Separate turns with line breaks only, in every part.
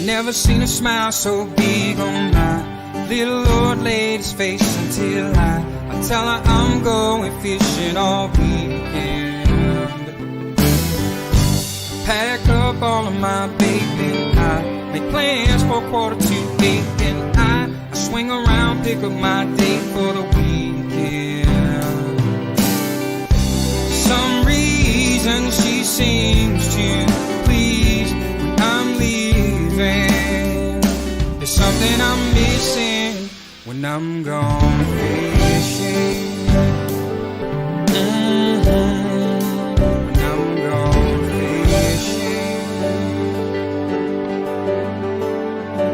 Never seen a smile so big on my little Lord lady's face until I tell her I'm going fishing all weekend. Pack up all of my bacon, I make plans for 7:45, then I swing around, pick up my date for the weekend. Some reason she seems to please when I'm leaving. There's something I'm missing when I'm gone fishing. When I'm gone fishing.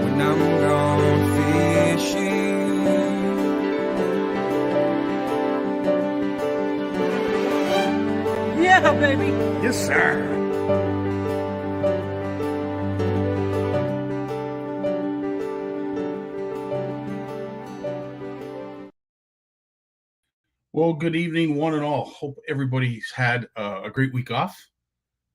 When I'm gone fishing.
Yeah, baby.
Yes, sir. Well, good evening, one and all. Hope everybody's had a great week off.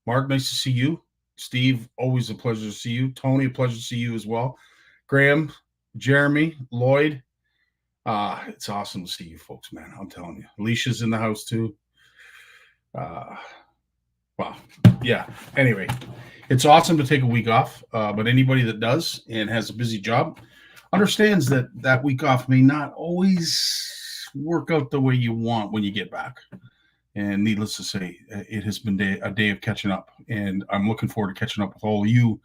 Mark, nice to see you. Steve, always a pleasure to see you. Tony, a pleasure to see you as well. Graham, Jeremy, Lloyd. It's awesome to see you folks, man. I'm telling you. Alicia's in the house too. Well, yeah. Anyway, it's awesome to take a week off, but anybody that does and has a busy job understands that that week off may not always work out the way you want when you get back. And needless to say, it has been a day of catching up, and I'm looking forward to catching up with all of you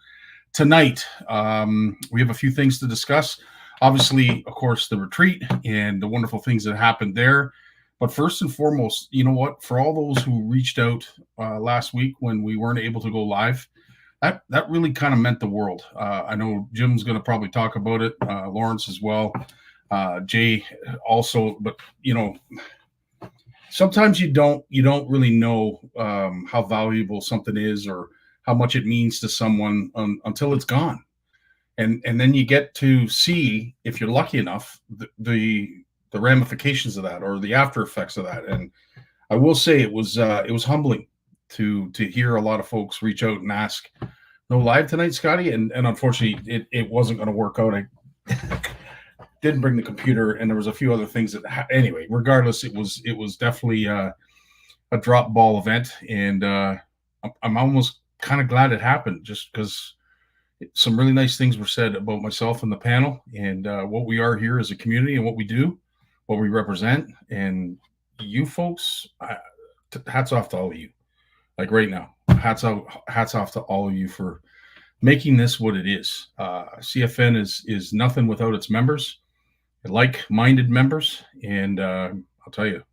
tonight. We have a few things to discuss. Obviously, of course, the retreat and the wonderful things that happened there. But first and foremost, you know what? For all those who reached out last week when we weren't able to go live, that really kind of meant the world. I know Jim's going to probably talk about it, Lawrence as well, Jay also. But you know, sometimes you don't really know how valuable something is or how much it means to someone until it's gone, and then you get to see, if you're lucky enough, the ramifications of that or the after effects of that. And I will say it was humbling to hear a lot of folks reach out and ask, no live tonight, Scotty? And unfortunately it wasn't going to work out. I didn't bring the computer, and there was a few other things that anyway, regardless, it was definitely a drop ball event. And I'm almost kind of glad it happened, just because some really nice things were said about myself and the panel and what we are here as a community and what we do, what we represent. And you folks, hats off to all of you. Like right now, hats off to all of you for making this what it is. CFN is nothing without its members, like-minded members. And I'll tell you,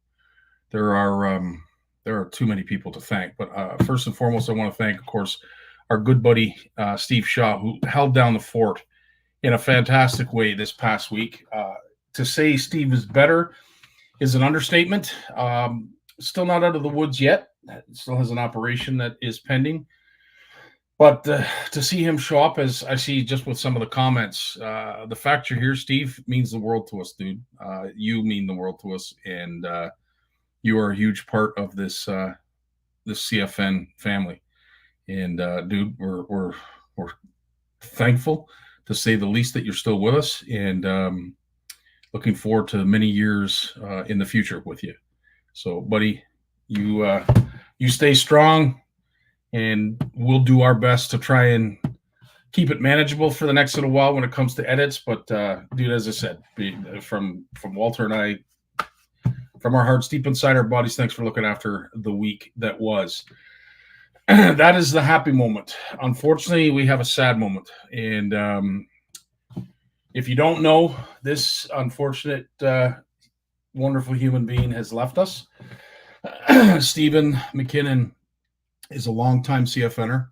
there are too many people to thank. But first and foremost, I want to thank, of course, our good buddy Steve Shaw, who held down the fort in a fantastic way this past week. To say Steve is better is an understatement. Still not out of the woods yet. Still has an operation that is pending. But to see him show up, as I see just with some of the comments, the fact you're here, Steve, means the world to us, dude. You mean the world to us, and you are a huge part of this CFN family. And dude, we're thankful, to say the least, that you're still with us, and looking forward to many years in the future with you. So, buddy, you stay strong, and we'll do our best to try and keep it manageable for the next little while when it comes to edits. But dude, as I said, from Walter and I, from our hearts deep inside our bodies, thanks for looking after the week that was. That is the happy moment. Unfortunately, we have a sad moment. And if you don't know, this unfortunate, wonderful human being has left us. Stephen McKinnon is a longtime CFNer.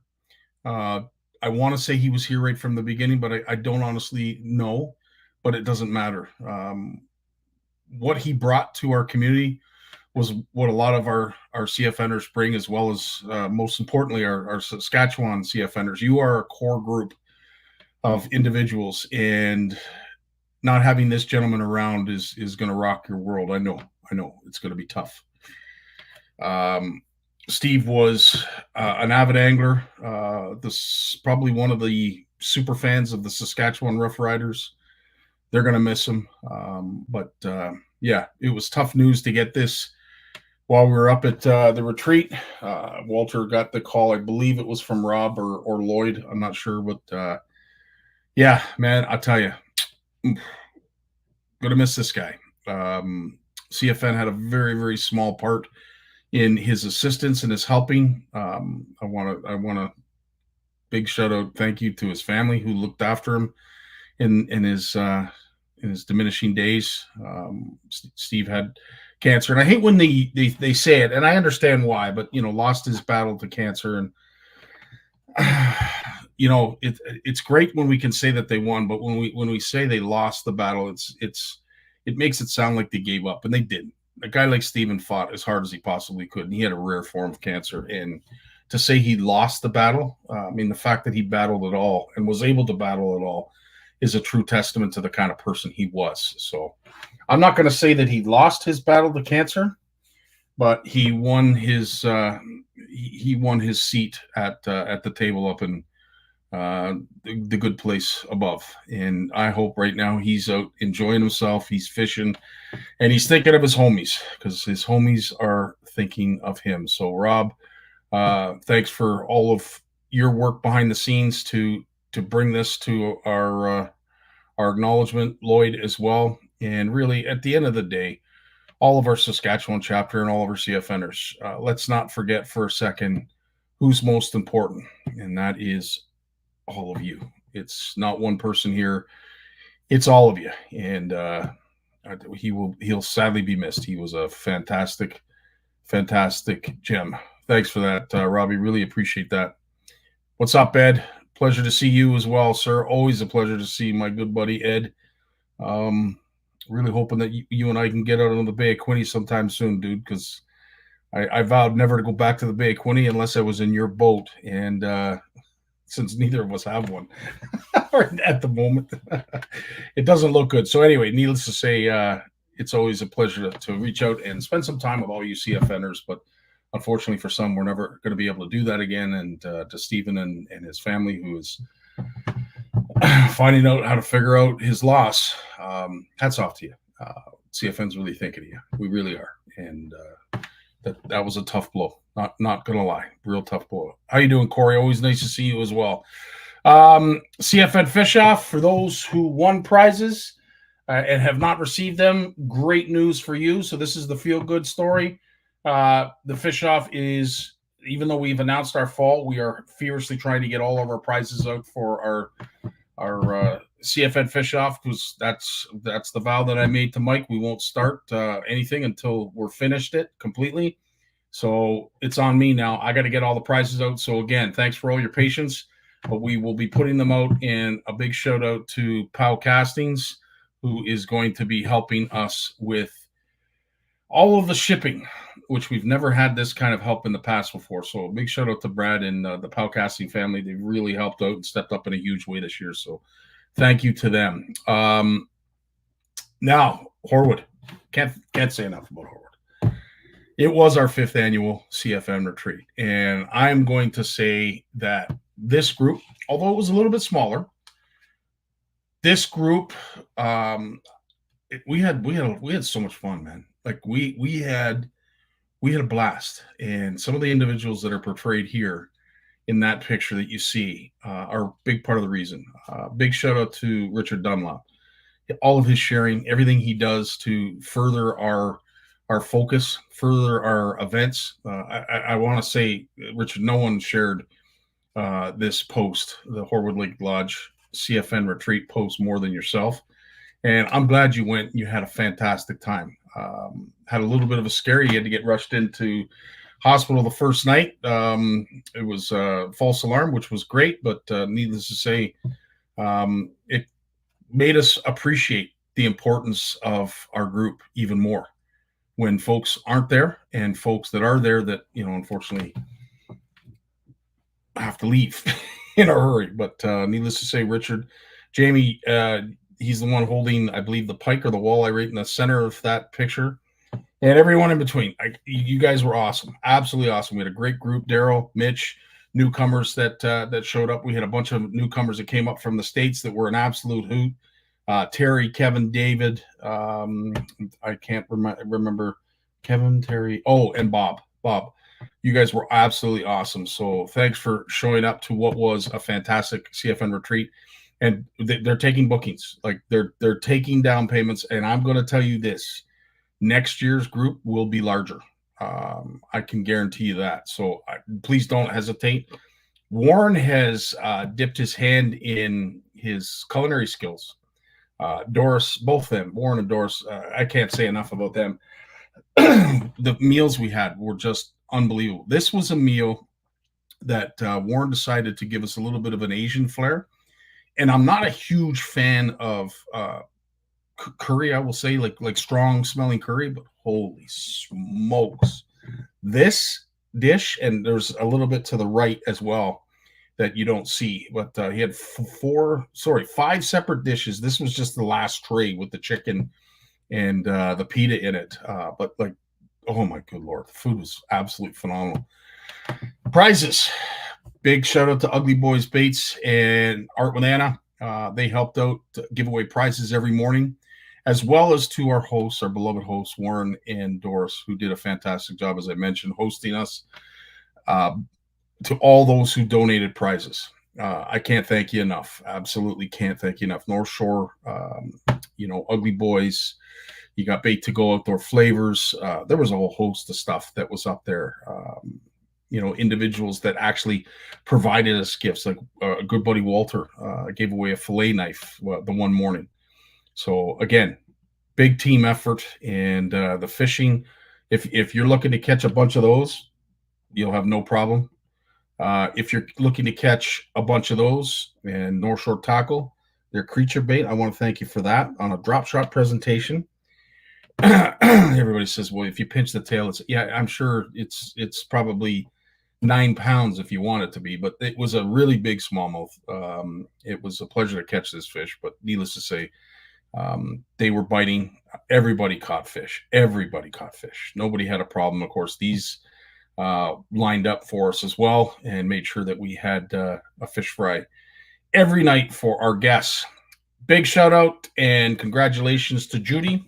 I want to say he was here right from the beginning, but I don't honestly know, but it doesn't matter. What he brought to our community was what a lot of our CFNers bring, as well as most importantly, our Saskatchewan CFNers. You are a core group of individuals, and not having this gentleman around is going to rock your world. I know it's going to be tough. Steve was an avid angler. This probably one of the super fans of the Saskatchewan Roughriders. They're going to miss him. But yeah, it was tough news to get this while we were up at the retreat. Walter got the call. I believe it was from Rob or Lloyd. I'm not sure. But yeah, man, I'll tell you, going to miss this guy. CFN had a very, very small part in his assistance and his helping. I want to big shout out, thank you to his family who looked after him in his diminishing days. Steve had cancer, and I hate when they say it, and I understand why, but lost his battle to cancer, and it's great when we can say that they won, but when we say they lost the battle, it makes it sound like they gave up, and they didn't. A guy like Steven fought as hard as he possibly could, and he had a rare form of cancer. And to say he lost the battle, the fact that he battled it all and was able to battle it all is a true testament to the kind of person he was. So I'm not going to say that he lost his battle to cancer, but he won his seat at the table up in the good place above. And I hope right now he's out enjoying himself. He's fishing, and he's thinking of his homies, because his homies are thinking of him. So Rob, thanks for all of your work behind the scenes to bring this to our acknowledgement. Lloyd as well. And really, at the end of the day, all of our Saskatchewan chapter and all of our CFNers, let's not forget for a second who's most important, and that is all of you. It's not one person here, it's all of you. And he'll sadly be missed. He was a fantastic gem. Thanks for that, Robbie. Really appreciate that. What's up, Ed? Pleasure to see you as well, sir. Always a pleasure to see my good buddy Ed. Really hoping that you and I can get out on the Bay of Quinte sometime soon, dude, because I vowed never to go back to the Bay of Quinte unless I was in your boat. And since neither of us have one at the moment, it doesn't look good. So anyway, needless to say, it's always a pleasure to reach out and spend some time with all you CFNers. But unfortunately for some, we're never going to be able to do that again. And to Stephen and his family, who is finding out how to figure out his loss, hats off to you. CFN's really thinking of you. We really are. And that was a tough blow. Not gonna lie, real tough blow. How you doing, Corey? Always nice to see you as well. CFN Fish Off, for those who won prizes and have not received them, great news for you. So this is the feel-good story. The Fish Off is, even though we've announced our fall, we are fiercely trying to get all of our prizes out for our CFN Fish Off, because that's the vow that I made to Mike. We won't start anything until we're finished it completely. So it's on me now. I got to get all the prizes out. So again, thanks for all your patience, but we will be putting them out. And a big shout out to Pow Castings, who is going to be helping us with all of the shipping, which we've never had this kind of help in the past before. So a big shout out to Brad and the Pow Casting family. They've really helped out and stepped up in a huge way this year. So thank you to them. Now, Horwood. Can't say enough about Horwood. It was our 5th annual CFN retreat. And I'm going to say that this group, although it was a little bit smaller, this group, we had so much fun, man. Like we had a blast. And some of the individuals that are portrayed here in that picture that you see are a big part of the reason. Big shout out to Richard Dunlop. All of his sharing, everything he does to further our focus, further our events. I want to say, Richard, no one shared this post, the Horwood Lake Lodge CFN retreat post, more than yourself. And I'm glad you went. You had a fantastic time. Had a little bit of a scare. You had to get rushed into hospital the first night. It was a false alarm, which was great, but needless to say, it made us appreciate the importance of our group even more when folks aren't there, and folks that are there that, unfortunately have to leave in a hurry. But needless to say, Richard, Jamie, he's the one holding, I believe, the pike or the walleye right in the center of that picture, and everyone in between. You guys were awesome. Absolutely awesome. We had a great group. Daryl, Mitch, newcomers that showed up. We had a bunch of newcomers that came up from the States that were an absolute hoot. Terry, Kevin, David. I can't remember Kevin, Terry. Oh, and Bob. You guys were absolutely awesome. So thanks for showing up to what was a fantastic CFN retreat. And they're taking bookings, like they're taking down payments. And I'm going to tell you this: next year's group will be larger. I can guarantee you that. So please don't hesitate. Warren has dipped his hand in his culinary skills. Doris, both of them, Warren and Doris, I can't say enough about them. The meals we had were just unbelievable. This was a meal that Warren decided to give us a little bit of an Asian flair. And I'm not a huge fan of curry, I will say, like strong smelling curry, but holy smokes. This dish, and there's a little bit to the right as well that you don't see, but he had five separate dishes. This was just the last tray with the chicken and the pita in it. But like, oh my good Lord, the food was absolutely phenomenal. Prizes. Big shout out to Ugly Boys Baits and Art with Anna. They helped out to give away prizes every morning, as well as to our hosts, our beloved hosts, Warren and Doris, who did a fantastic job, as I mentioned, hosting us. To all those who donated prizes, I can't thank you enough. Absolutely can't thank you enough. North Shore, Ugly Boys. You got Bait to Go Outdoor Flavors. There was a whole host of stuff that was up there. Individuals that actually provided us gifts, like a good buddy Walter gave away a fillet knife the one morning. So again, big team effort, and the fishing. If you're looking to catch a bunch of those, you'll have no problem. If you're looking to catch a bunch of those, and North Shore Tackle, their creature bait, I want to thank you for that on a drop shot presentation. Everybody says, well, if you pinch the tail, I'm sure it's probably 9 pounds if you want it to be, but it was a really big smallmouth. It was a pleasure to catch this fish, but needless to say, they were biting. Everybody caught fish. Nobody had a problem. Of course, these lined up for us as well and made sure that we had a fish fry every night for our guests. Big shout out and congratulations to Judy.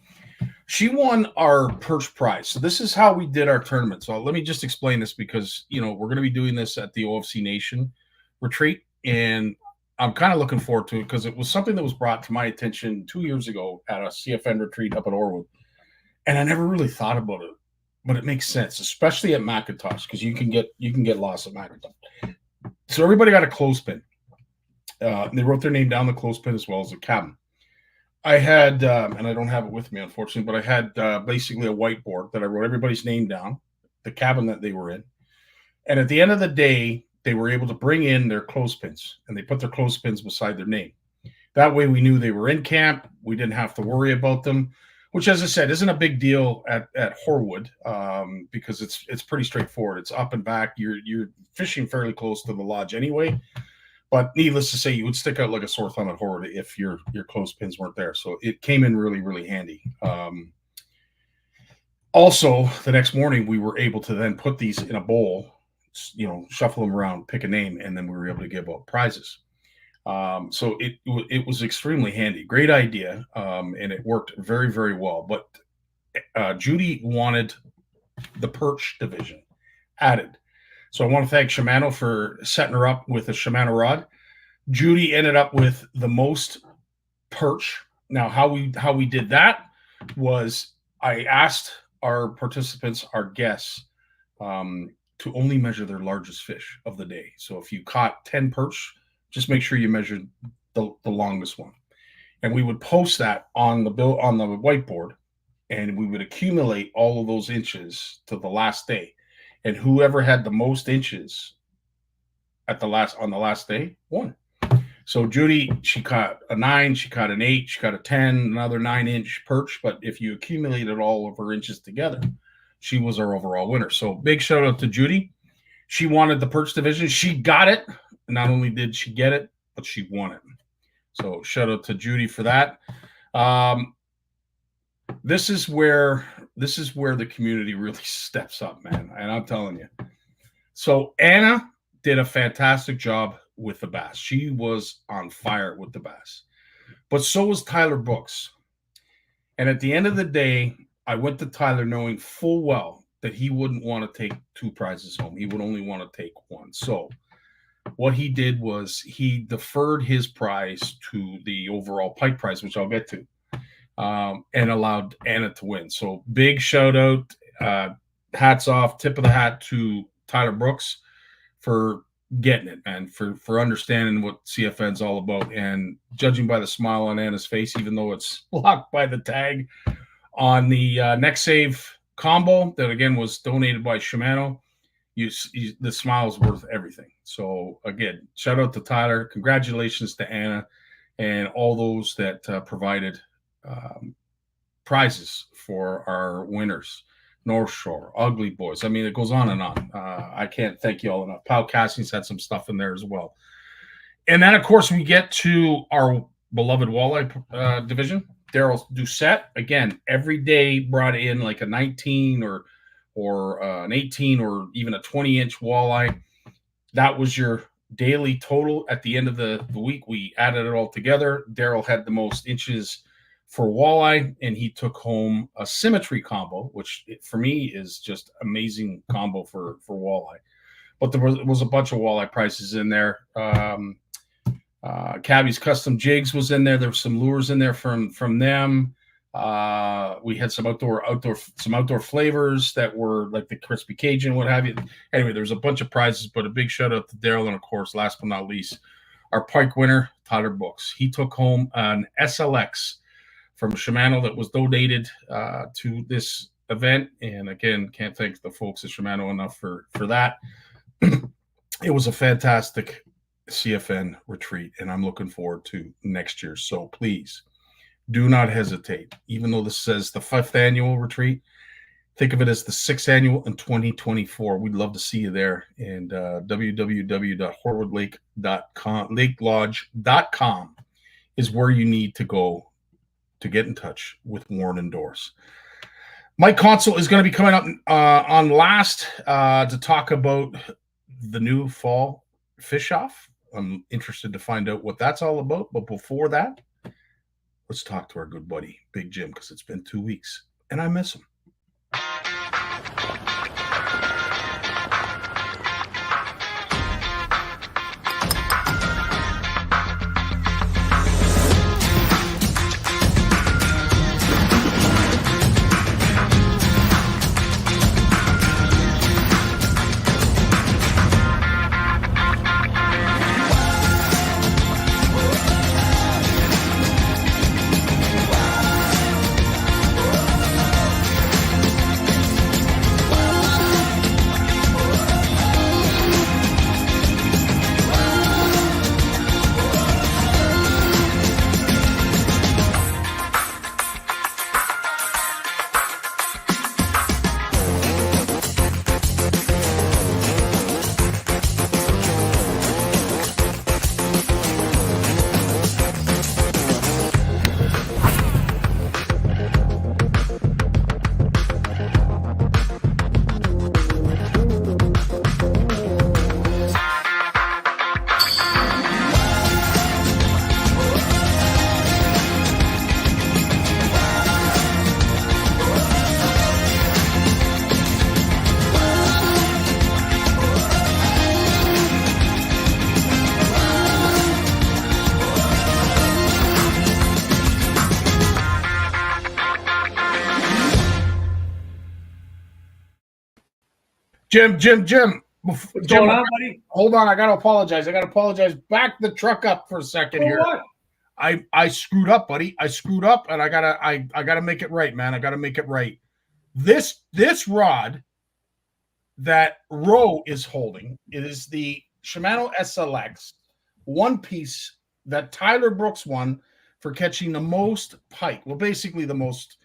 She won our perch prize. So this is how we did our tournament. So let me just explain this, because we're going to be doing this at the OFC Nation retreat, and I'm kind of looking forward to it because it was something that was brought to my attention 2 years ago at a CFN retreat up at Orwood, and I never really thought about it, but it makes sense, especially at Macintosh, because you can get lost at Macintosh. So everybody got a clothespin. They wrote their name down the clothespin as well as a cabin. I had, and I don't have it with me, unfortunately, but I had basically a whiteboard that I wrote everybody's name down, the cabin that they were in. And at the end of the day, they were able to bring in their clothespins, and they put their clothespins beside their name. That way we knew they were in camp. We didn't have to worry about them, which, as I said, isn't a big deal at Horwood, because it's pretty straightforward. It's up and back. You're fishing fairly close to the lodge anyway. But needless to say, you would stick out like a sore thumb at Horwood if your clothespins weren't there. So it came in really, really handy. Also, the next morning, we were able to then put these in a bowl, shuffle them around, pick a name, and then we were able to give out prizes. So it was extremely handy. Great idea, and it worked very, very well. But Judy wanted the perch division added. So I want to thank Shimano for setting her up with a Shimano rod. Judy ended up with the most perch. Now, how we did that was I asked our participants, our guests, to only measure their largest fish of the day. So if you caught 10 perch, just make sure you measured the longest one. And we would post that on the whiteboard, and we would accumulate all of those inches to the last day. And whoever had the most inches on the last day won. So Judy, she caught a 9, she caught an 8, she caught a 10, another 9-inch perch. But if you accumulated all of her inches together, she was our overall winner. So big shout out to Judy. She wanted the perch division. She got it. Not only did she get it, but she won it. So shout out to Judy for that. This is where the community really steps up, man. And I'm telling you. So Anna did a fantastic job with the bass. She was on fire with the bass. But so was Tyler Brooks. And at the end of the day, I went to Tyler knowing full well that he wouldn't want to take 2 prizes home. He would only want to take 1. So what he did was he deferred his prize to the overall pike prize, which I'll get to, and allowed Anna to win. So big shout out, hats off, tip of the hat to Tyler Brooks for getting it, man, for understanding what CFN's all about. And judging by the smile on Anna's face, even though it's blocked by the tag on the neck save combo that again was donated by Shimano, the smile is worth everything. So again, shout out to Tyler, congratulations to Anna and all those that provided prizes for our winners. North Shore, Ugly Boys. I mean, it goes on and on. I can't thank you all enough. Pal Cassie's had some stuff in there as well. And then, of course, we get to our beloved walleye division. Daryl Doucette, again, every day brought in like a 19 or an 18 or even a 20-inch walleye. That was your daily total at the end of the week. We added it all together. Daryl had the most inches for walleye, and he took home a symmetry combo, which for me is just amazing combo for walleye. But there was a bunch of walleye prices in there. Cabby's Custom Jigs was in there. There were some lures in there from them. We had some outdoor flavors that were like the crispy Cajun, what have you. Anyway, there's a bunch of prizes, but a big shout out to Daryl, and of course, last but not least, our pike winner, Tyler Brooks. He took home an SLX from Shimano that was donated to this event. And again, can't thank the folks at Shimano enough for that. It was a fantastic CFN retreat, and I'm looking forward to next year. So please do not hesitate. Even though this says the 5th annual retreat, think of it as the 6th annual in 2024. We'd love to see you there. And www.horwoodlake.com is where you need to go to get in touch with Warren and Doors. Mike Console is going to be coming up on last to talk about the new fall fish off. I'm interested to find out what that's all about. But before that, let's talk to our good buddy, Big Jim, because it's been 2 weeks and I miss him. Jim.
What's going on, buddy?
Hold on, I got to apologize. Back the truck up for a second here.
What?
I screwed up, buddy. I screwed up, and I gotta make it right, man. I gotta make it right. This rod that Roe is holding, it is the Shimano SLX one piece that Tyler Brooks won for catching the most pike. Well, basically the most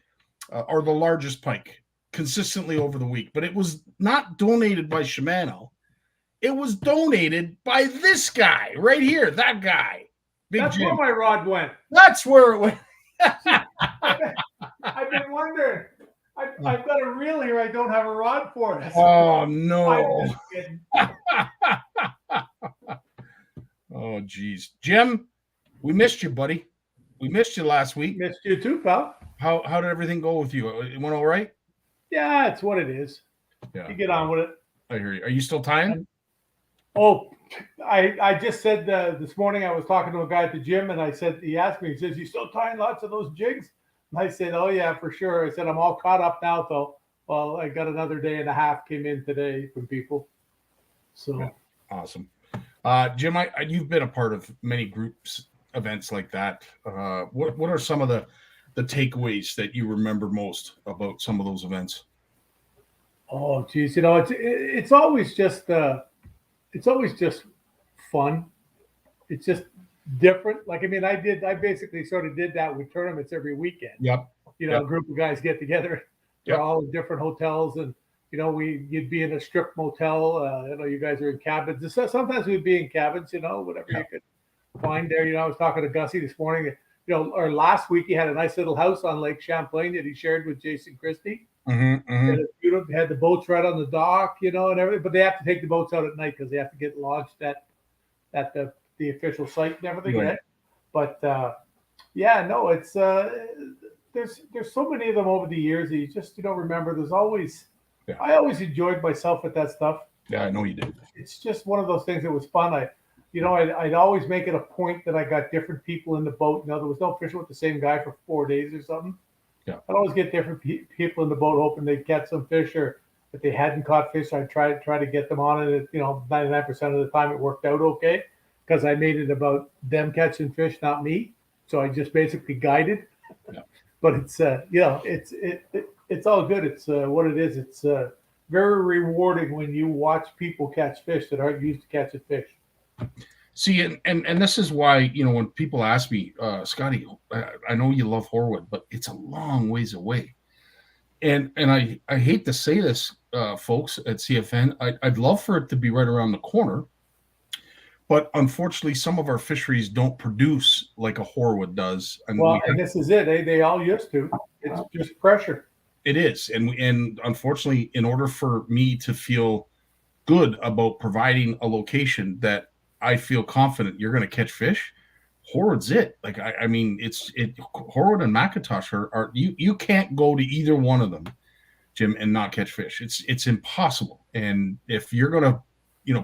or the largest pike consistently over the week. But it was not donated by Shimano. It was donated by this guy right here, that guy. Big
That's
Jim.
where my rod went.
That's where it went.
I've been wondering. I've got a reel here. I don't have a rod for it.
Oh no!
I'm just kidding.
Oh geez, Jim, we missed you, buddy. We missed you last week.
Missed you too, pal.
How did everything go with you? It went all right?
Yeah, it's what it is.
Yeah,
You get on with it.
I hear you. Are you still tying?
Oh, I just said this morning I was talking to a guy at the gym, and I said, he asked me, he says, "You still tying lots of those jigs?" And I said, "Oh yeah, for sure." I said, "I'm all caught up now, though." Well, I got another day and a half came in today from people. So
Yeah. Awesome. Jim, you've been a part of many groups events like that. What are some of the takeaways that you remember most about some of those events?
oh geez, it's always just fun. It's just different. Like I mean, I basically sort of did that with tournaments every weekend.
Yep.
A group of guys get together. They're all in different hotels, and you'd be in a strip motel. You guys are in cabins. So sometimes we'd be in cabins. Whatever you could find there. I was talking to Gussie this morning. Or last week he had a nice little house on Lake Champlain that he shared with Jason Christie. They had the boats right on the dock, and everything. But they have to take the boats out at night because they have to get launched at the official site and everything. Right? But it's there's so many of them over the years that you just remember. There's always I always enjoyed myself at that stuff.
Yeah, I know you did.
It's just one of those things that was fun. I'd always make it a point that I got different people in the boat. There was no fishing with the same guy for 4 days or something.
Yeah.
I'd always get different people in the boat, hoping they'd catch some fish, or if they hadn't caught fish, I'd try to get them on it. 99% of the time it worked out okay because I made it about them catching fish, not me. So I just basically guided.
Yeah.
But it's it's all good. It's what it is. It's very rewarding when you watch people catch fish that aren't used to catching fish.
See, and this is why, when people ask me, Scotty, I know you love Horwood, but it's a long ways away. And I hate to say this, folks at CFN, I'd love for it to be right around the corner. But unfortunately, some of our fisheries don't produce like a Horwood does. And
this is it. They all used to. It's just pressure.
It is. And unfortunately, in order for me to feel good about providing a location that I feel confident you're going to catch fish, Horwood's it. Like, Horwood and McIntosh are you can't go to either one of them, Jim, and not catch fish. It's impossible. And if you're going to,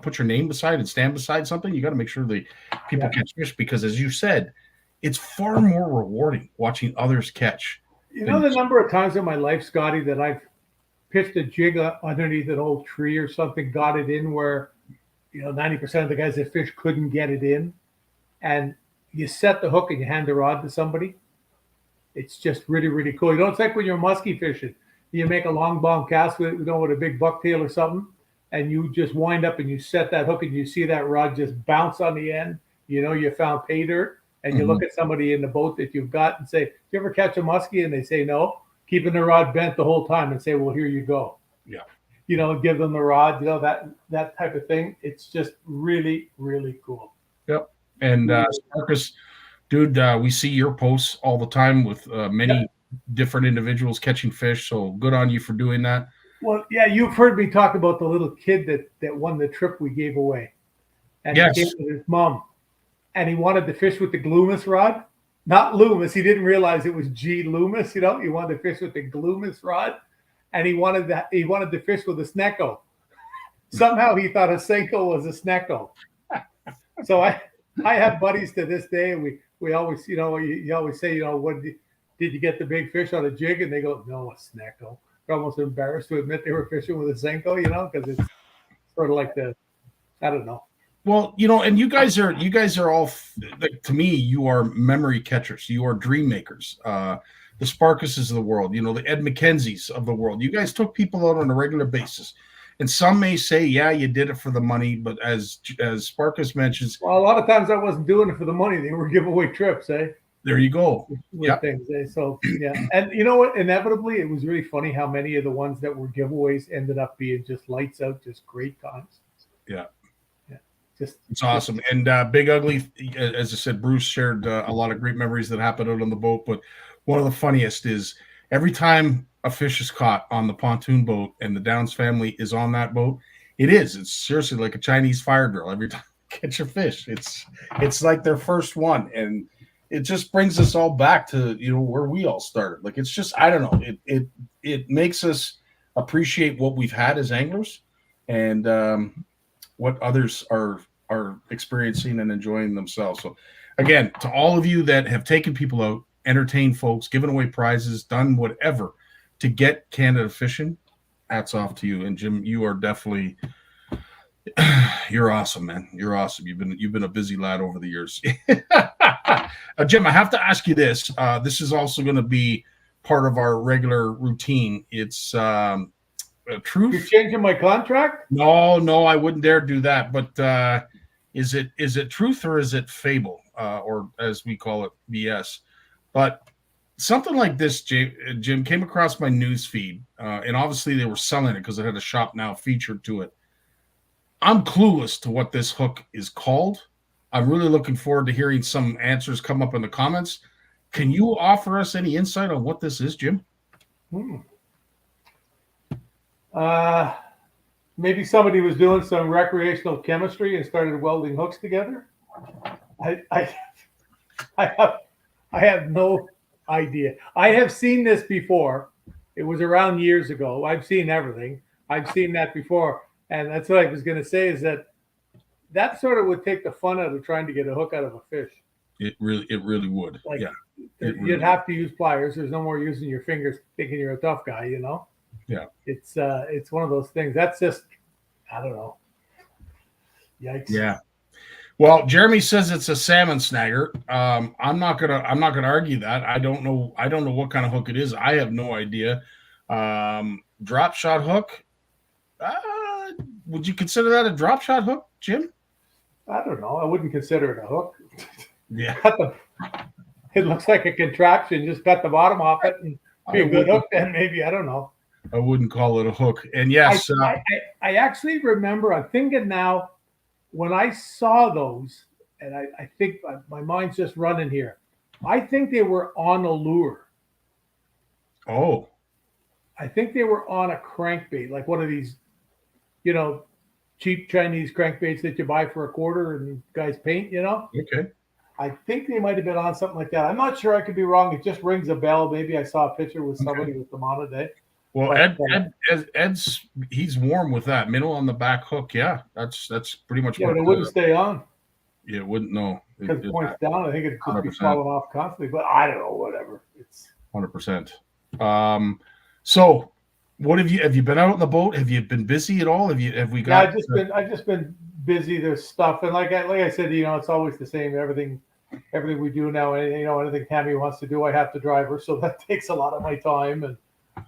put your name beside and stand beside something, you got to make sure the people catch fish, because as you said, it's far more rewarding watching others catch.
The number of times in my life, Scotty, that I've pitched a jig underneath an old tree or something, got it in where, 90% of the guys that fish couldn't get it in, and you set the hook and you hand the rod to somebody. It's just really, really cool. It's like when you're musky fishing, you make a long bomb cast with a big bucktail or something, and you just wind up and you set that hook and you see that rod just bounce on the end. You found pay dirt, and you look at somebody in the boat that you've got and say, "Do you ever catch a muskie?" And they say no, keeping the rod bent the whole time, and say, "Well, here you go."
Yeah.
Give them the rod, that type of thing. It's just really, really cool.
Yep. And Sparkus, dude, we see your posts all the time with many different individuals catching fish. So good on you for doing that.
Well, yeah, you've heard me talk about the little kid that won the trip we gave away. And he came with his mom. And he wanted to fish with the Gloomis rod. Not Loomis. He didn't realize it was G Loomis. He wanted to fish with the Gloomis rod. And he wanted to fish with a Snecko. Somehow he thought a Senko was a Snecko. So I have buddies to this day, and we always, you always say, what did you get the big fish on a jig? And they go, "No, a Snecko." They're almost embarrassed to admit they were fishing with a Senko, because it's sort of like I don't know.
Well, and you guys are all, to me, you are memory catchers. You are dream makers. The Sparkuses of the world, the Ed McKenzies of the world. You guys took people out on a regular basis. And some may say, yeah, you did it for the money. But as Sparkus mentions,
well, a lot of times I wasn't doing it for the money. They were giveaway trips, eh?
There you go.
Things, eh? So, yeah. And you know what? Inevitably, it was really funny how many of the ones that were giveaways ended up being just lights out, just great times.
Yeah.
It's
awesome. And Big Ugly, as I said, Bruce shared a lot of great memories that happened out on the boat. But one of the funniest is every time a fish is caught on the pontoon boat and the Downs family is on that boat, it's seriously like a Chinese fire drill every time you catch a fish. It's like their first one, and it just brings us all back to where we all started. Like, it's just, I don't know, it makes us appreciate what we've had as anglers, and what others are experiencing and enjoying themselves. So again, to all of you that have taken people out, entertained folks, given away prizes, done whatever to get Canada fishing, hats off to you. And Jim, you are definitely, you're awesome, man. You're awesome. You've been a busy lad over the years. Jim, I have to ask you this. This is also going to be part of our regular routine. It's truth.
You're changing my contract?
No, I wouldn't dare do that. But is it truth or is it fable, or as we call it, BS? But something like this, Jim, came across my news feed, and obviously they were selling it because it had a Shop Now featured to it. I'm clueless to what this hook is called. I'm really looking forward to hearing some answers come up in the comments. Can you offer us any insight on what this is, Jim?
Maybe somebody was doing some recreational chemistry and started welding hooks together. I have no idea. I have seen this before. It was around years ago. I've seen everything. I've seen that before. And that's what I was going to say, is that sort of would take the fun out of trying to get a hook out of a fish.
It really would.
Like,
yeah.
You'd have to use pliers. There's no more using your fingers thinking you're a tough guy,
Yeah.
It's one of those things. That's just, I don't know. Yikes.
Yeah. Well, Jeremy says it's a salmon snagger. I'm not gonna argue that. I don't know what kind of hook it is. I have no idea. Drop shot hook. Would you consider that a drop shot hook, Jim?
I don't know. I wouldn't consider it a hook.
Yeah.
It looks like a contraption. Just cut the bottom off it and be a good hook. Then maybe, I don't know.
I wouldn't call it a hook. And yes,
I actually remember. I'm thinking now, when I saw those, and I think my mind's just running here. I think they were on a lure.
Oh.
I think they were on a crankbait, like one of these, cheap Chinese crankbaits that you buy for $0.25 and guys paint,
Okay.
I think they might have been on something like that. I'm not sure. I could be wrong. It just rings a bell. Maybe I saw a picture with somebody with them on today.
Well, Ed's he's warm with that middle on the back hook. Yeah, that's pretty much.
Yeah, but it wouldn't stay on.
Yeah, it wouldn't. No,
because it points down. I think it'd just be falling off constantly. But I don't know. Whatever. It's
100%. So, what have you been out on the boat? Have you been busy at all? Have we got?
Yeah, I've just been busy. There's stuff, and like I said, it's always the same. Everything we do now, and anything Tammy wants to do, I have to drive her, so that takes a lot of my time and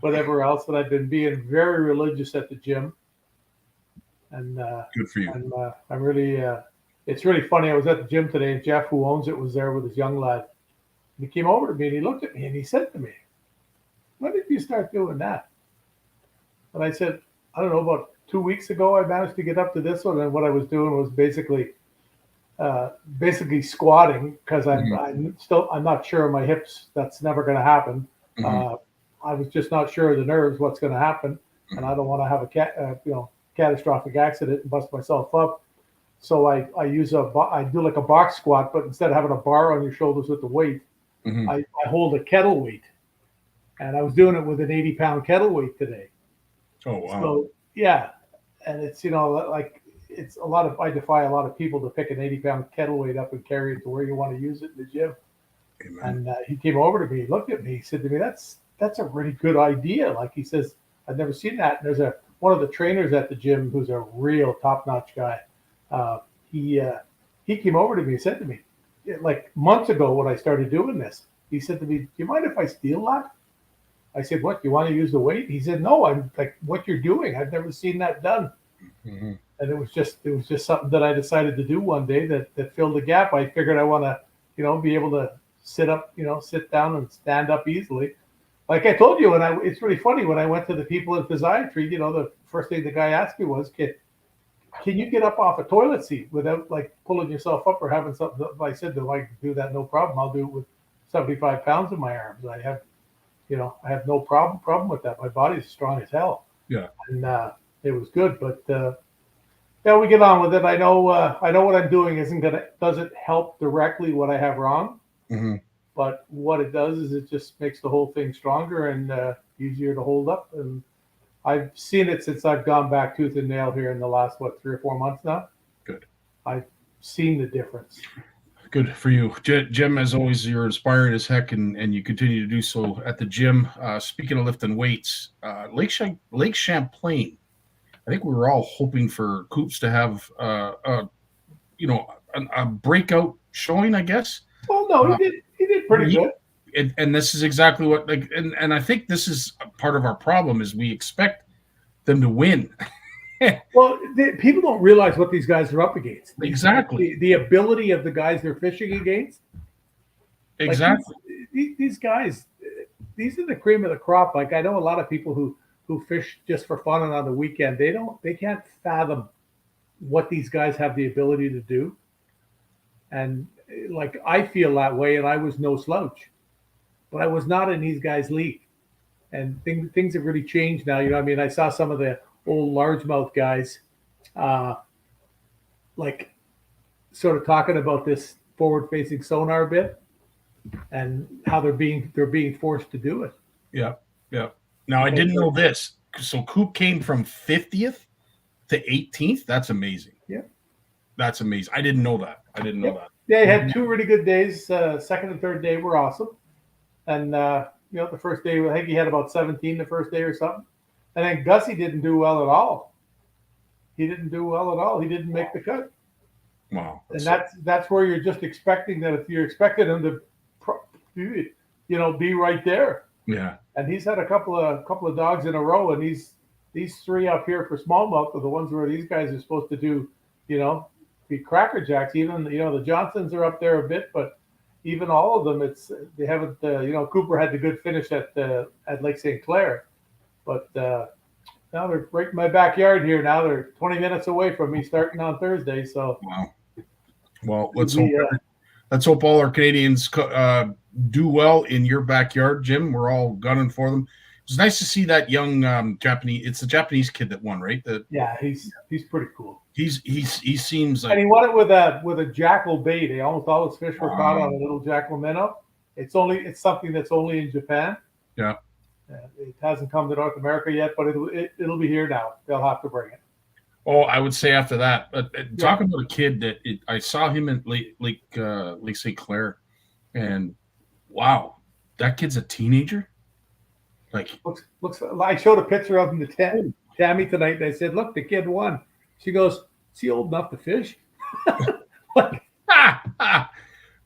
whatever else. But I've been being very religious at the gym, and
good for you.
And I'm really, it's really funny. I was at the gym today, and Jeff, who owns it, was there with his young lad. And he came over to me and he looked at me and he said to me, "When did you start doing that?" And I said, "I don't know, about 2 weeks ago, I managed to get up to this one." And what I was doing was basically squatting, because I'm not sure of my hips. That's never going to happen.
Mm-hmm.
I was just not sure of the nerves, what's going to happen. And I don't want to have a catastrophic accident and bust myself up. So I do like a box squat, but instead of having a bar on your shoulders with the weight,
mm-hmm.
I hold a kettle weight. And I was doing it with an 80-pound kettle weight today.
Oh, wow. So,
yeah. And it's, it's a lot of, I defy a lot of people to pick an 80-pound kettle weight up and carry it to where you want to use it in the gym. Amen. And he came over to me, he looked at me, he said to me, that's a really good idea. Like, he says, I've never seen that. And there's one of the trainers at the gym who's a real top-notch guy. He came over to me and said to me, like months ago when I started doing this, he said to me, "Do you mind if I steal that?" I said, "What, you want to use the weight?" He said, "No, I'm like, what you're doing, I've never seen that done." Mm-hmm. And it was just something that I decided to do one day that filled the gap. I figured I want to, be able to sit up, sit down and stand up easily. Like I told you, it's really funny, when I went to the people in physiatry, the first thing the guy asked me was, can you get up off a toilet seat without like pulling yourself up or having something? I said, "Do I do that? No problem. I'll do it with 75 pounds in my arms." I have I have no problem with that. My body's strong as hell.
Yeah.
And it was good, but yeah, we get on with it. I know what I'm doing doesn't help directly what I have wrong,
Mhm.
but what it does is it just makes the whole thing stronger and easier to hold up. And I've seen it since I've gone back tooth and nail here in the last 3 or 4 months now.
Good.
I've seen the difference.
Good for you. Jim, as always, you're inspiring as heck, and you continue to do so at the gym. Speaking of lifting weights, Lake Champlain, I think we were all hoping for Coops to have, a breakout showing, I guess.
Well, no, he did pretty good.
And this is exactly what, and I think this is part of our problem is we expect them to win.
Well, people don't realize what these guys are up against.
Exactly.
The ability of the guys they're fishing against.
Exactly.
Like these guys, these are the cream of the crop. Like I know a lot of people who fish just for fun and on the weekend. They can't fathom what these guys have the ability to do. And like I feel that way, and I was no slouch, but I was not in these guys' league. And things have really changed now. I saw some of the old largemouth guys, like sort of talking about this forward-facing sonar bit and how they're being forced to do it.
Yeah. Yeah. Now I didn't know this. So Coop came from 50th to 18th. That's amazing.
Yeah.
That's amazing. I didn't know that. that.
Yeah, he had 2 really good days. Second and third day were awesome. And the first day, I think he had about 17 the first day or something. And then Gussie didn't do well at all. He didn't make the cut.
Wow.
And that's where you're just expecting that if you're expecting him to, be right there.
Yeah.
And he's had a couple of dogs in a row, and these 3 up here for smallmouth are the ones where these guys are supposed to do, be crackerjacks. Even the Johnsons are up there a bit, but even all of them, they haven't. Cooper had the good finish at Lake St. Clair, but now they're right in my backyard here. Now they're 20 minutes away from me starting on Thursday. So
wow. Well, let's hope all our Canadians do well in your backyard, Jim. We're all gunning for them. It's nice to see that young Japanese. It's the Japanese kid that won, right?
Yeah, he's pretty cool.
He seems like,
and he won it with a jackal bait. Almost all his fish were caught on a little jackal minnow. It's something that's only in Japan.
Yeah.
It hasn't come to North America yet, but it'll be here now. They'll have to bring it.
Oh, I would say after that. Talking about a kid that I saw him in Lake St. Clair, and wow, that kid's a teenager. Like
looks. I showed a picture of him to Tammy tonight, and I said, "Look, the kid won." She goes, "Is he old enough to fish?"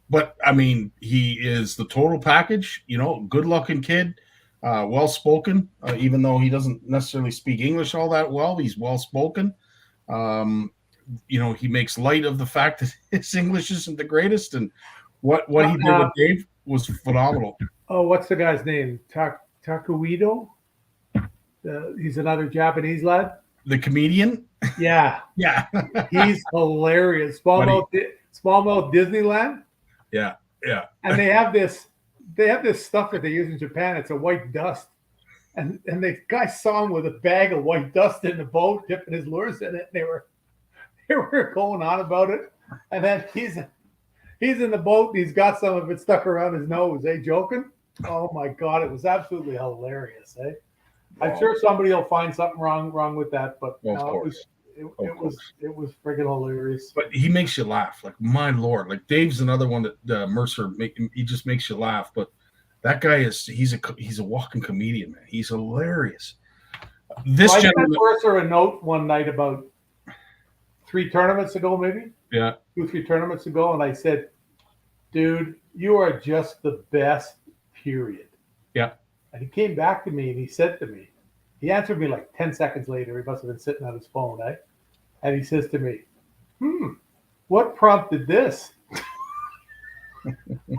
But I mean, he is the total package. Good-looking kid, well-spoken. Even though he doesn't necessarily speak English all that well, he's well-spoken. He makes light of the fact that his English isn't the greatest, and what he did with Dave was phenomenal.
Oh, what's the guy's name? Takuido? He's another Japanese lad.
The comedian?
Yeah.
Yeah.
He's hilarious. Smallmouth Disneyland.
Yeah. Yeah.
And they have this stuff that they use in Japan. It's a white dust. And the guy saw him with a bag of white dust in the boat, dipping his lures in it. And they were going on about it. And then he's in the boat and he's got some of it stuck around his nose. Joking? Oh my God, it was absolutely hilarious. I'm sure somebody will find something wrong with that, but it was friggin' hilarious.
But he makes you laugh. Like, my Lord. Like, Dave's another one that Mercer he just makes you laugh. But that guy he's a walking comedian, man. He's hilarious. I
sent Mercer a note one night about 3 tournaments ago, maybe.
Yeah.
2-3 tournaments ago, and I said, "Dude, you are just the best, period."
Yeah.
And he came back to me and he said to me, he answered me like 10 seconds later. He must have been sitting on his phone, And he says to me, "What prompted this?"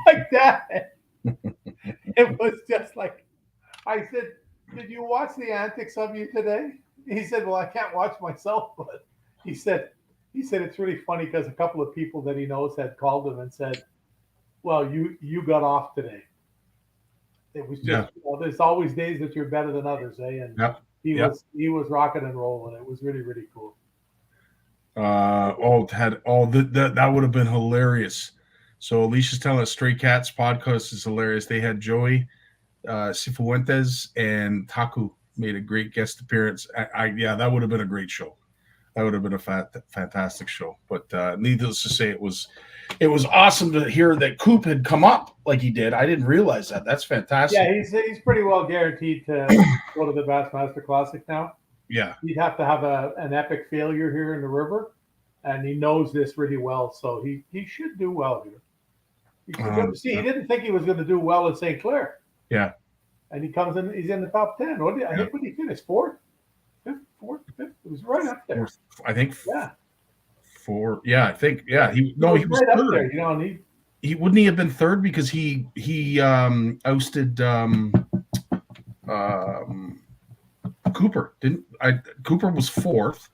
Like that. It was just like, I said, "Did you watch the antics of you today?" He said, "Well, I can't watch myself," but he said it's really funny because a couple of people that he knows had called him and said, "Well, you got off today." it was
Yeah.
just, there's always days that you're better than others, eh? And
Yep.
he
Yep.
was rocking and rolling. It was really, really cool.
That would have been hilarious. So Alicia's telling us Stray Cats podcast is hilarious. They had Joey Cifuentes and Taku made a great guest appearance. Yeah, that would have been a great show. That would have been a fantastic show. But needless to say, it was awesome to hear that Coop had come up like he did. I didn't realize that. That's fantastic.
Yeah, he's pretty well guaranteed to go to the Bassmaster Classic now.
Yeah.
He'd have to have an epic failure here in the river, and he knows this really well, so he should do well here. He didn't think he was going to do well in St. Clair.
Yeah.
And he comes in, he's in the top 10. I think when he finished? Fourth? Fifth? It was right up there.
I think.
Yeah.
Four. Yeah, I think. Yeah. He was
right
third.
Up there, and
he wouldn't he have been third because he ousted Cooper. Cooper was fourth.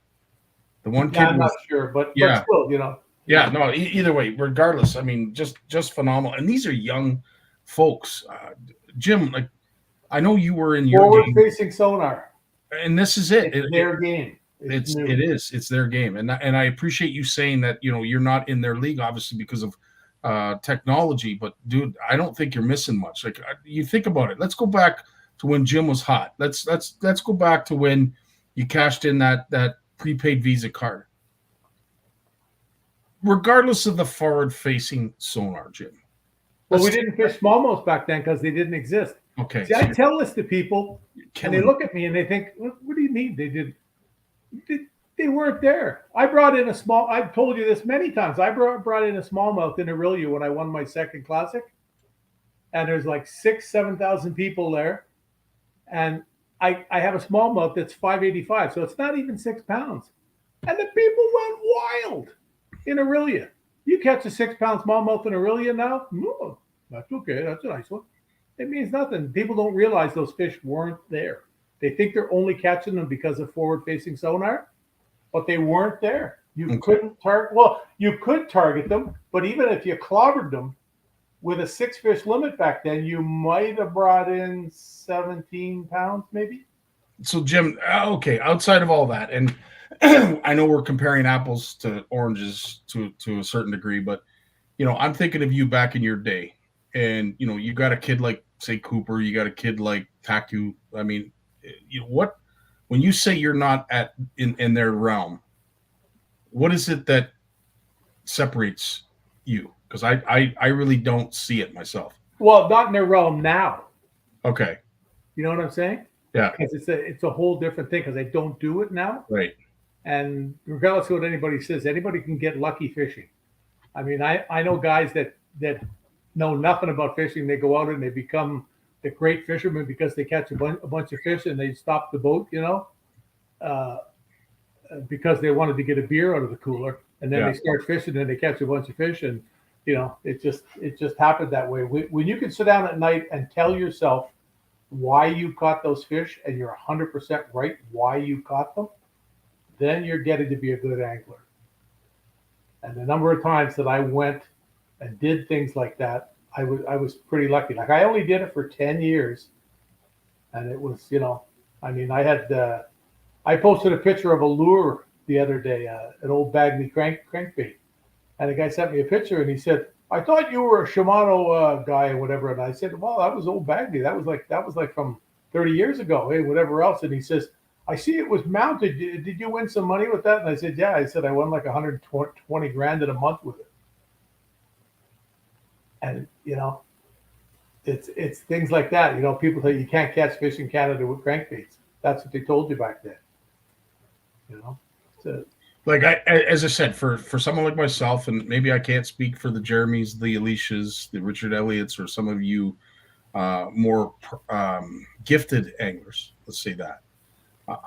The one kid
I'm not sure, but still,
Yeah, no, either way, regardless, I mean, just phenomenal. And these are young folks. Jim, like, I know you were in your
forward-facing sonar.
And this is it.
It's their game.
It's their game. And I appreciate you saying that, you're not in their league, obviously, because of technology. But, dude, I don't think you're missing much. Like, you think about it. Let's go back to when Jim was hot. Let's go back to when you cashed in that prepaid Visa card. Regardless of the forward-facing sonar, Jim.
Well, we didn't fish smallmouth back then because they didn't exist.
Okay.
See, I tell this to people, and they look at me and they think, "What do you mean they did? They weren't there." I brought in I've told you this many times. I brought in a smallmouth in Aurelia when I won my second classic, and there's like 7,000 people there, and I have a smallmouth that's 585, so it's not even 6 pounds, and the people went wild. In Aurelia, you catch a 6 pound smallmouth in Aurelia now? No, that's okay. That's a nice one. It means nothing. People don't realize those fish weren't there. They think they're only catching them because of forward-facing sonar, but they weren't there. You couldn't target. Well, you could target them, but even if you clobbered them with a 6-fish limit back then, you might have brought in 17 pounds, maybe.
So, Jim, okay, outside of all that, and I know we're comparing apples to oranges to a certain degree, but I'm thinking of you back in your day, and you got a kid like, say, Cooper, you got a kid like Taku. I mean, what when you say you're not in their realm, what is it that separates you? Because I really don't see it myself.
Well, not in their realm now.
Okay.
You know what I'm saying?
Yeah.
Because it's a whole different thing because I don't do it now.
Right.
And regardless of what anybody says, anybody can get lucky fishing. I mean, I know guys that know nothing about fishing. They go out and they become the great fishermen because they catch a bunch of fish and they stop the boat, because they wanted to get a beer out of the cooler. And then they start fishing and they catch a bunch of fish. And, it just happened that way. When you can sit down at night and tell yourself why you caught those fish and you're 100% right why you caught them, then you're getting to be a good angler. And the number of times that I went and did things like that, I was pretty lucky. Like, I only did it for 10 years. And it was, I posted a picture of a lure the other day, an old Bagley crankbait. And the guy sent me a picture and he said, "I thought you were a Shimano guy or whatever." And I said, "Well, that was old Bagley. That was like from 30 years ago, hey, whatever else." And he says, "I see it was mounted. Did you win some money with that?" And I said, "Yeah." I said, "I won like 120 grand in a month with it." And, it's things like that. People say you can't catch fish in Canada with crankbaits. That's what they told you back then. So,
like as I said, for someone like myself, and maybe I can't speak for the Jeremys, the Alicias, the Richard Elliots, or some of you more gifted anglers, let's say that.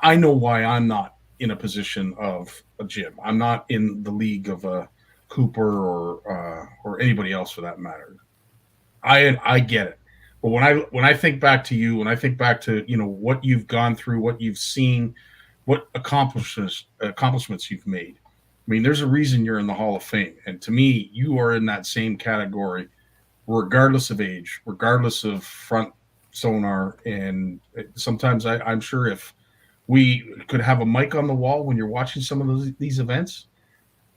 I know why I'm not in a position of a Jim. I'm not in the league of a Cooper or anybody else for that matter. I get it. But when I think back to you, when I think back to what you've gone through, what you've seen, what accomplishments you've made. I mean, there's a reason you're in the Hall of Fame. And to me, you are in that same category, regardless of age, regardless of front sonar, and sometimes I'm sure if we could have a mic on the wall when you're watching some of these events,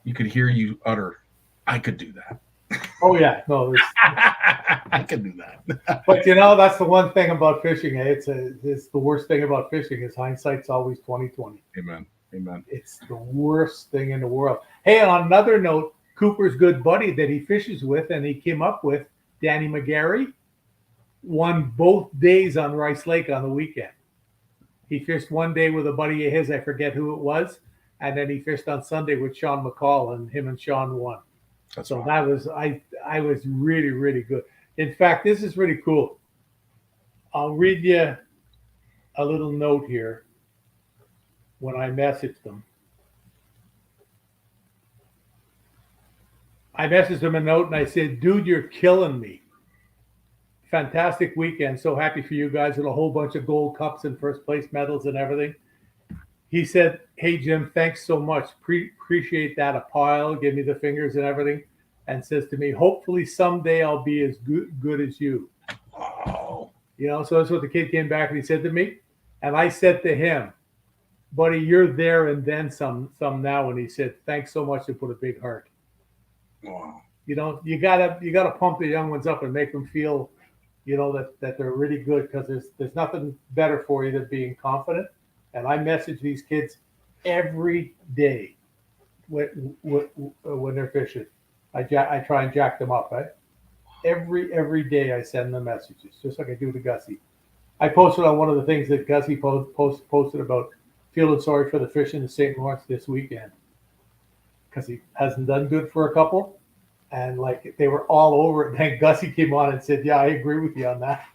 you could hear you utter, "I could do that."
Oh yeah, no,
I could do that.
but you know that's the one thing about fishing. It's the worst thing about fishing is hindsight's always 20/20.
Amen. Amen.
It's the worst thing in the world. Hey, on another note, Cooper's good buddy that he fishes with and he came up with, Danny McGarry, won both days on Rice Lake on the weekend. He fished one day with a buddy of his, I forget who it was, and then he fished on Sunday with Sean McCall, and him and Sean won.
That's
So
awesome.
that was I was really, really good. In fact, this is really cool. I'll read you a little note here when I messaged them. I messaged him a note and I said, "Dude, you're killing me. Fantastic weekend. So happy for you guys with a whole bunch of gold cups and first place medals and everything." He said, "Hey, Jim, thanks so much. Appreciate that a pile. Give me the fingers and everything." And says to me, "Hopefully someday I'll be as good as you."
Oh,
You know, so that's what the kid came back and he said to me. And I said to him, "Buddy, you're there and then some now." And he said, "Thanks so much," and put a big heart.
wow.
You know, you gotta pump the young ones up and make them feel, you know, that they're really good, because there's nothing better for you than being confident. And I message these kids every day when they're fishing. I try and jack them up, right? Every day I send them messages, just like I do to Gussie. I posted on one of the things that Gussie posted about feeling sorry for the fish in the St. Lawrence this weekend because he hasn't done good for a couple. And like they were all over it. And then Gussie came on and said, "Yeah, I agree with you on that."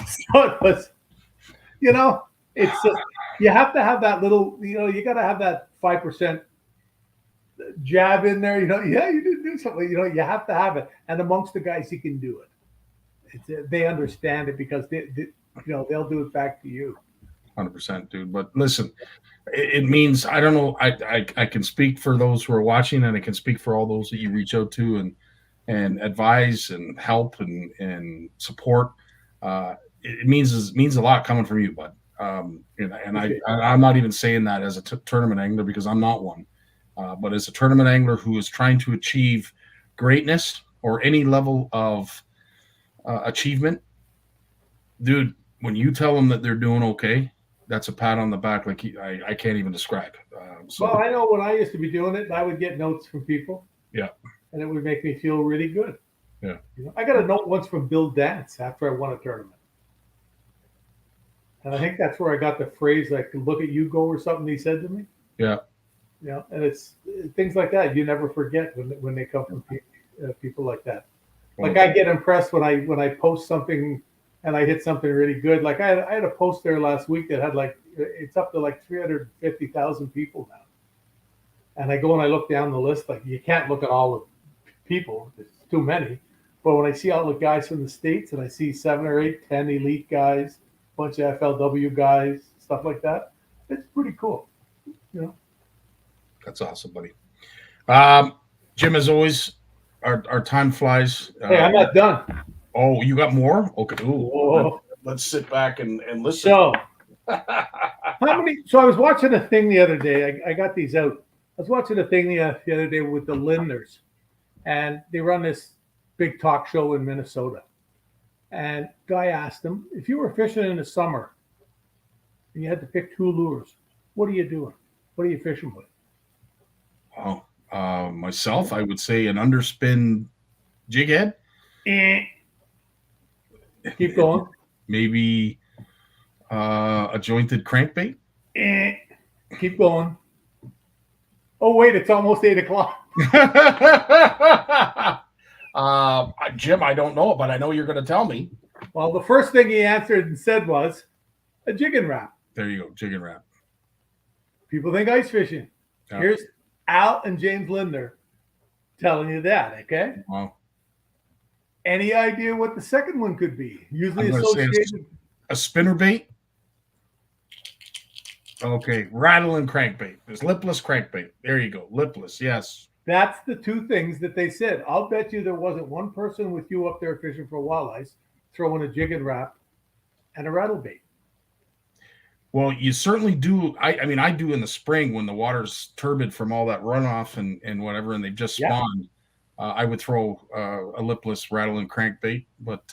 So it was, you know, it's just, you have to have that little, you know, you got to have that 5% jab in there. You know, yeah, you did do something. You know, you have to have it. And amongst the guys, he can do it. They understand it because you know, they'll do it back to you.
100%, dude. But listen, it means, I don't know. I can speak for those who are watching, and I can speak for all those that you reach out to and advise and help and support. It means a lot coming from you, bud. And I'm not even saying that as a tournament angler, because I'm not one, but as a tournament angler who is trying to achieve greatness or any level of achievement, dude. When you tell them that they're doing okay, that's a pat on the back like I can't even describe.
Well, I know when I used to be doing it, I would get notes from people.
Yeah.
And it would make me feel really good.
Yeah.
You know, I got a note once from Bill Dance after I won a tournament. And I think that's where I got the phrase, like, "Look at you go," or something he said to me.
Yeah.
You know, and it's things like that you never forget when they come from people like that. Like, I get impressed when I post something and I hit something really good. Like I had a post there last week that had it's up to like 350,000 people now. And I go and I look down the list. Like, you can't look at all the people. There's too many. But when I see all the guys from the States and I see 7 or 8, 10 elite guys, a bunch of FLW guys, stuff like that, it's pretty cool. You know?
That's awesome, buddy. Jim, as always, our time flies.
Hey, I'm not done.
Oh, you got more? Okay.
Whoa.
Let's sit back and listen.
So, So I was watching a thing the other day. I got these out. I was watching a thing the other day with the Lindners, and they run this big talk show in Minnesota. And guy asked them, "If you were fishing in the summer and you had to pick 2 lures, what are you doing? What are you fishing with?"
Wow. Myself, I would say an underspin jig head.
Keep going.
Maybe a jointed crankbait.
Keep going. Oh, wait, it's almost 8 o'clock.
Jim, I don't know, but I know you're going to tell me.
Well, the first thing he answered and said was a jig and wrap.
There you go, jig and wrap.
People think ice fishing.
Yeah.
Here's Al and James Lindner telling you that, okay?
Wow.
Any idea what the second one could be? Usually
I'm gonna say
associated.
a spinner bait. Okay, rattling crankbait. There's lipless crankbait. There you go, lipless. Yes.
That's the two things that they said. I'll bet you there wasn't one person with you up there fishing for walleyes throwing a jig and wrap and a rattle bait.
Well, you certainly do. I mean, I do in the spring when the water's turbid from all that runoff and whatever, and they've just spawned. I would throw a lipless rattle and crankbait, but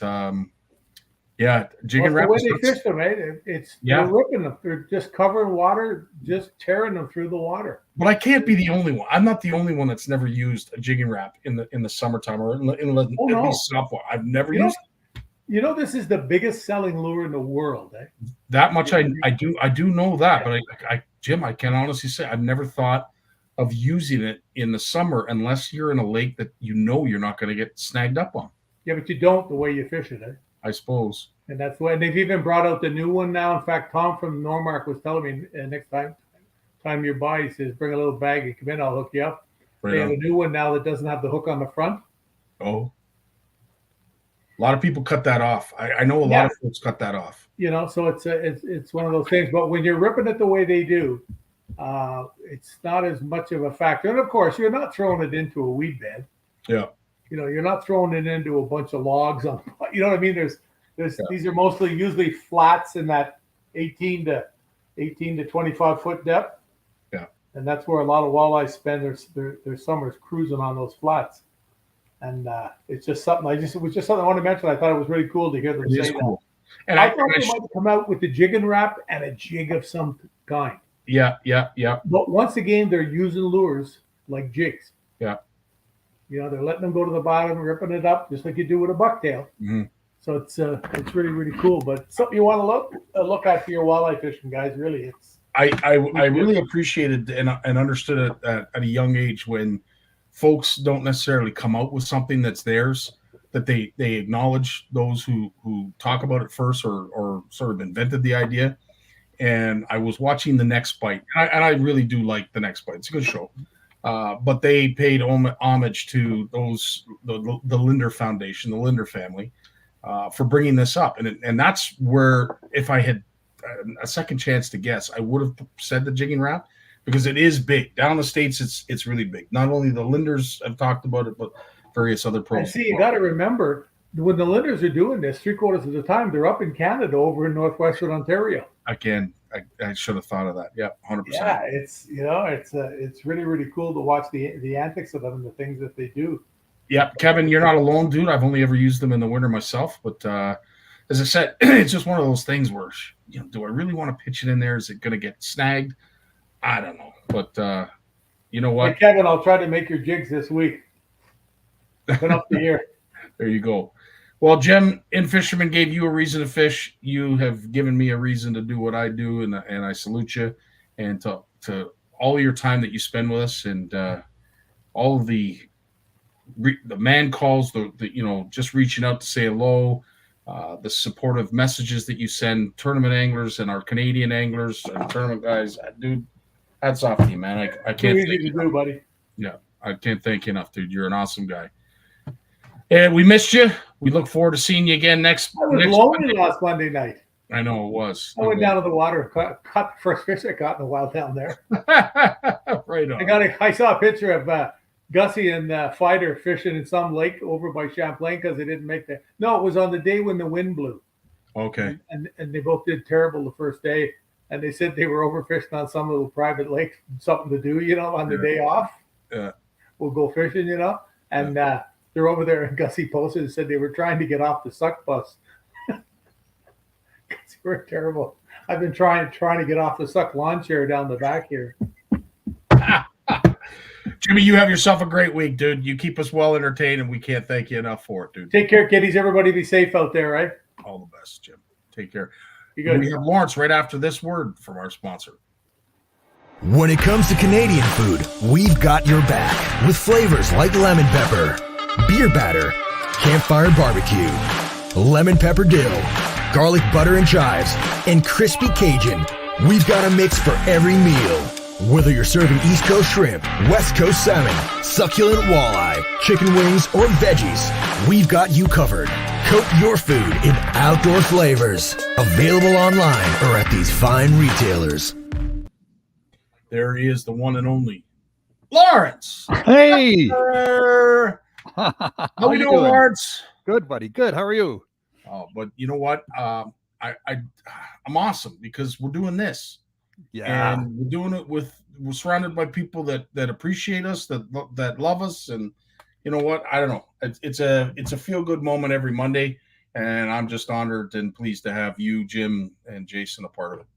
jig and wrap.
The way they fish them, they're ripping them. They're just covering water, just tearing them through the water.
But I can't be the only one. I'm not the only one that's never used a jig and wrap in the summertime or in at least softball. I've never used it.
You know, this is the biggest selling lure in the world. Eh?
That much I do know that, but Jim, I can honestly say I've never thought of using it in the summer unless you're in a lake that you're not going to get snagged up on. Yeah,
but you don't the way you fish it. Eh?
I suppose.
And that's why they've even brought out the new one now. In fact, Tom from Normark was telling me next time you're by, he says, bring a little bag and come in, I'll hook you up. Right, they have a new one now that doesn't have the hook on the front.
Oh. A lot of people cut that off. I know a lot of folks cut that off.
You know, so it's one of those things. But when you're ripping it the way they do, it's not as much of a factor. And of course, you're not throwing it into a weed bed.
Yeah.
You know, you're not throwing it into a bunch of logs on. You know what I mean? These are usually flats in that 18 to 25 foot depth.
Yeah.
And that's where a lot of walleyes spend their summers, cruising on those flats. And it's just something it was just something I wanted to mention. I thought it was really cool to hear them say that. And I thought they might come out with the jig and wrap and a jig of some kind.
Yeah.
But once again, they're using lures like jigs.
Yeah.
You know, they're letting them go to the bottom, ripping it up, just like you do with a bucktail.
Mm-hmm.
So it's really, really cool. But something you want to look at for your walleye fishing, guys. Really,
I really appreciated and understood it at a young age when folks don't necessarily come out with something that's theirs, that they acknowledge those who talk about it first or sort of invented the idea. And I was watching The Next Bite, and I really do like The Next Bite. It's a good show. But they paid homage to the Linder Foundation, the Linder family, for bringing this up. And that's where, if I had a second chance to guess, I would have said the jig and wrap, because it is big. Down in the States, it's really big. Not only the Linders have talked about it, but various other pros.
And see, you got to remember, when the Linders are doing this, 3/4 of the time, they're up in Canada, over in northwestern Ontario.
Again, I should have thought of that. Yeah, 100%.
Yeah, it's really, really cool to watch the antics of them and the things that they do.
Yeah, Kevin, you're not alone, dude. I've only ever used them in the winter myself, but as I said, it's just one of those things where, do I really want to pitch it in there? Is it going to get snagged? I don't know, but you know what?
Hey, Kevin, I'll try to make your jigs this week. Put up the year.
There you go. Well, Jim, In Fisherman gave you a reason to fish. You have given me a reason to do what I do, and I salute you. And to all your time that you spend with us, and all of the man calls, the just reaching out to say hello, the supportive messages that you send tournament anglers and our Canadian anglers and tournament guys, dude. Hats off to you, man. I can't thank you,
buddy.
Yeah, I can't thank you enough, dude. You're an awesome guy. And we missed you. We look forward to seeing you again next.
I was lonely last Monday night.
I know it was.
I went down to the water, caught the first fish I caught in a while down there.
Right on.
I saw a picture of Gussie and Fighter fishing in some lake over by Champlain because they didn't make that. No, it was on the day when the wind blew.
Okay.
And they both did terrible the first day. And they said they were overfishing on some little private lake, something to do, on the day off.
Yeah.
We'll go fishing, And they're over there, and Gussie posted and said they were trying to get off the suck bus. We're terrible. I've been trying to get off the suck lawn chair down the back here.
Jimmy, you have yourself a great week, dude. You keep us well entertained, and we can't thank you enough for it, dude.
Take care, kiddies. Everybody be safe out there, right?
All the best, Jim. Take care.
You good.
We have Lawrence right after this word from our sponsor.
When it comes to Canadian food, we've got your back with flavors like lemon pepper, beer batter, campfire barbecue, lemon pepper dill, garlic butter and chives, and crispy Cajun. We've got a mix for every meal. Whether you're serving East Coast shrimp, West Coast salmon, succulent walleye, chicken wings, or veggies, we've got you covered. Coat your food in outdoor flavors. Available online or at these fine retailers.
There he is, the one and only Lawrence.
Hey,
How we
you
doing, Lawrence?
Good, buddy. Good. How are you?
Oh, but you know what? I'm awesome because we're doing this,
Yeah.
and we're doing it we're surrounded by people that appreciate us, that love us, and you know what? I don't know. It's a feel good moment every Monday, and I'm just honored and pleased to have you, Jim, and Jason a part of it.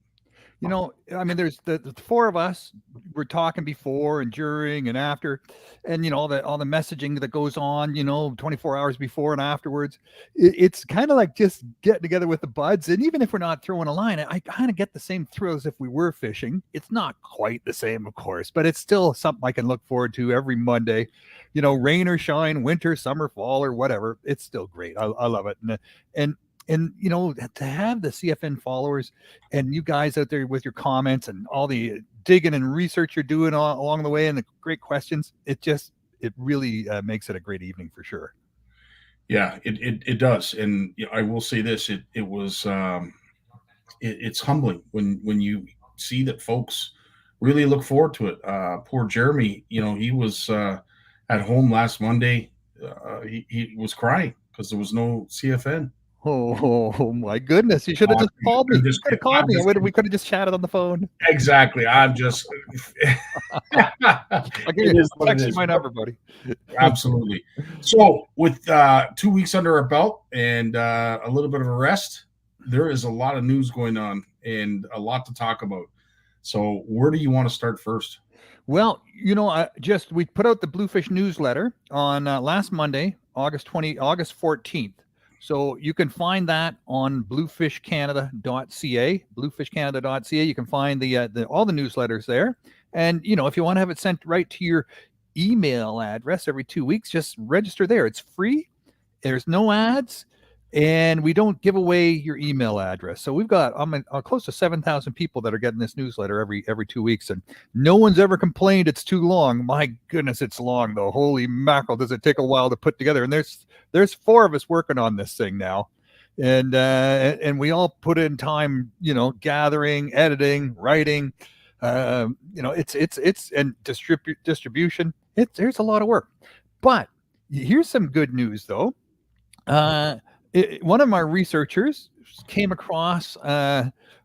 You know, I mean, there's the four of us. We're talking before and during and after, and you know all the messaging that goes on. 24 hours before and afterwards. It's kind of like just getting together with the buds. And even if we're not throwing a line, I kind of get the same thrill as if we were fishing. It's not quite the same, of course, but it's still something I can look forward to every Monday. Rain or shine, winter, summer, fall, or whatever. It's still great. I love it. And to have the CFN followers and you guys out there with your comments and all the digging and research you're doing along the way and the great questions, it really makes it a great evening for sure.
Yeah, it does. And I will say this, it was it's humbling when you see that folks really look forward to it. Poor Jeremy, he was at home last Monday. He was crying because there was no CFN.
Oh my goodness! You should have just called me. We could have just chatted on the phone.
Exactly. I'm just.
I'll text you my number, buddy.
Absolutely. So, with 2 weeks under our belt and a little bit of a rest, there is a lot of news going on and a lot to talk about. So, where do you want to start first?
Well, we put out the Bluefish newsletter on last Monday, August 14th. So you can find that on bluefishcanada.ca, bluefishcanada.ca. You can find all the newsletters there. And, if you want to have it sent right to your email address every 2 weeks, just register there. It's free. There's no ads. And we don't give away your email address. So we've got close to 7,000 people that are getting this newsletter every 2 weeks. And no one's ever complained it's too long. My goodness, it's long, though. Holy mackerel, does it take a while to put together. And there's four of us working on this thing now. And we all put in time, gathering, editing, writing, it's and distribution. There's a lot of work. But here's some good news, though. One of my researchers came across,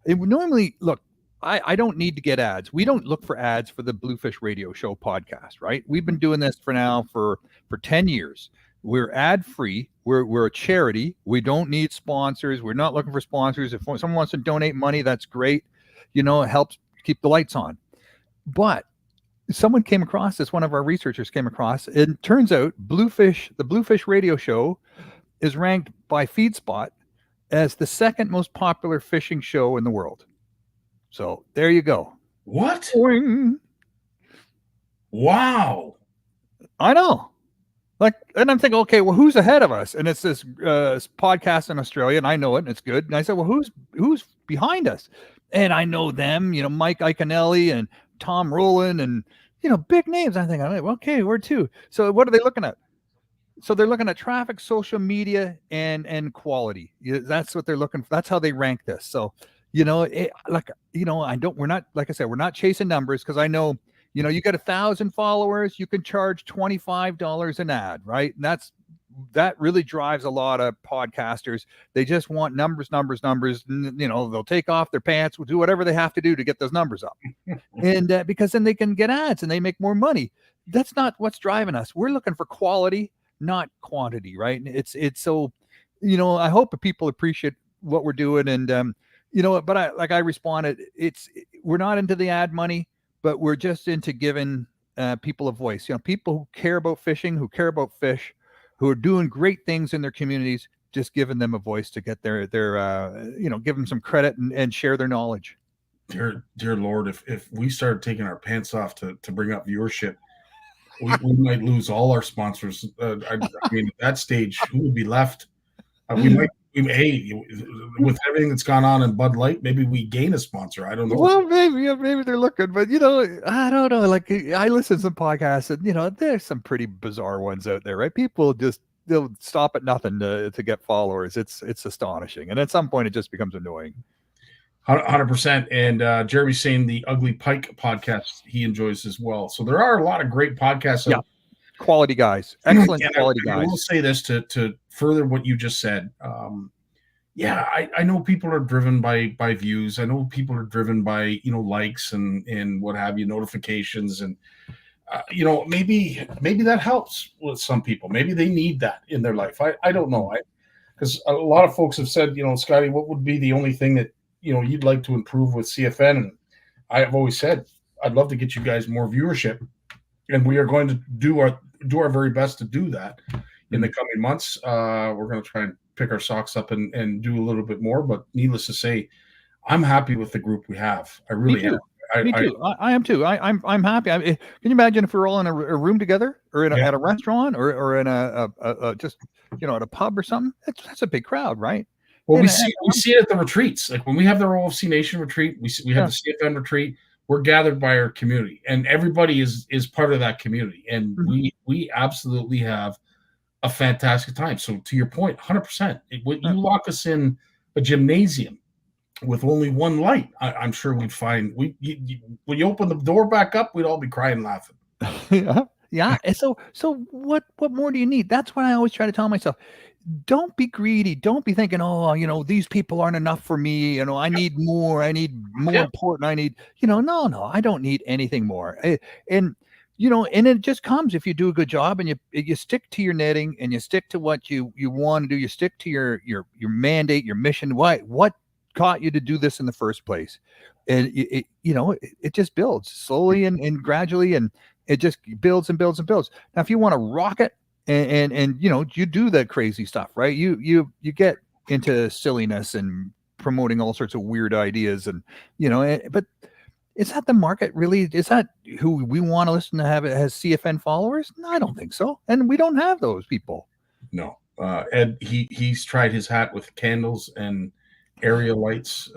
normally, look, I don't need to get ads. We don't look for ads for the Bluefish Radio Show podcast, right? We've been doing this for 10 years. We're ad free. We're a charity. We don't need sponsors. We're not looking for sponsors. If someone wants to donate money, that's great. It helps keep the lights on. But someone came across this. One of our researchers came across. It turns out the Bluefish Radio Show is ranked by FeedSpot as the second most popular fishing show in the world. So there you go.
What?
Boing.
Wow.
I know. And I'm thinking, okay, well, who's ahead of us? And it's this podcast in Australia, and I know it, and it's good. And I said, well, who's behind us? And I know them, Mike Iaconelli and Tom Rowland and, big names. I think, okay, we're two. So what are they looking at? So they're looking at traffic, social media, and quality. That's what they're looking for. That's how they rank this. So, we're not, like I said, we're not chasing numbers because I know, you got 1,000 followers, you can charge $25 an ad, right? And that really drives a lot of podcasters. They just want numbers. They'll take off their pants, will do whatever they have to do to get those numbers up. And because then they can get ads and they make more money. That's not what's driving us. We're looking for quality, not quantity, right? It's so, I hope that people appreciate what we're doing. And, but I responded, we're not into the ad money, but we're just into giving people a voice, people who care about fishing, who care about fish, who are doing great things in their communities, just giving them a voice to get their give them some credit and share their knowledge.
Dear Lord, if we started taking our pants off to bring up viewership, we might lose all our sponsors. At that stage, who would be left? With everything that's gone on in Bud Light, maybe we gain a sponsor. I don't know.
Well, maybe they're looking, but I don't know. Like I listen to some podcasts, and there's some pretty bizarre ones out there, right? People they'll stop at nothing to get followers. It's astonishing, and at some point, it just becomes annoying.
100%. And Jeremy's saying the Ugly Pike podcast he enjoys as well. So there are a lot of great podcasts.
Yeah. Quality guys, excellent
And
quality
I will
guys.
say this to further what you just said. I know people are driven by views. I know people are driven by likes and what have you, notifications, and maybe that helps with some people. Maybe they need that in their life. I don't know. Because a lot of folks have said, Scotty, what would be the only thing that you'd like to improve with CFN? And I have always said I'd love to get you guys more viewership, and we are going to do our very best to do that in the coming months. We're going to try and pick our socks up and do a little bit more. But needless to say, I'm happy with the group we have. I really am.
Me too. I am too. I'm happy. Can you imagine if we're all in a room together, or at a restaurant, or in a just at a pub or something? That's a big crowd, right?
Well, we see it at the retreats. Like when we have the OFC Nation retreat, we have the CFN retreat. We're gathered by our community, and everybody is part of that community, and we absolutely have a fantastic time. So to your point, 100%. When you lock us in a gymnasium with only one light, I'm sure we'd find when you open the door back up, we'd all be crying laughing.
Yeah. And so what more do you need? That's what I always try to tell myself. Don't be greedy. Don't be thinking, these people aren't enough for me. I need more. I need more important. I need, no, I don't need anything more. And it just comes if you do a good job and you stick to your knitting and you stick to what you want to do. You stick to your mandate, your mission. What got you to do this in the first place? And it just builds slowly and gradually, and it just builds and builds and builds. Now, if you want to rock it and you do that crazy stuff, right? You get into silliness and promoting all sorts of weird ideas, and but is that the market really? Is that who we want to listen to have it as CFN followers? No, I don't think so. And we don't have those people.
No. Ed, he's tried his hat with candles and area lights.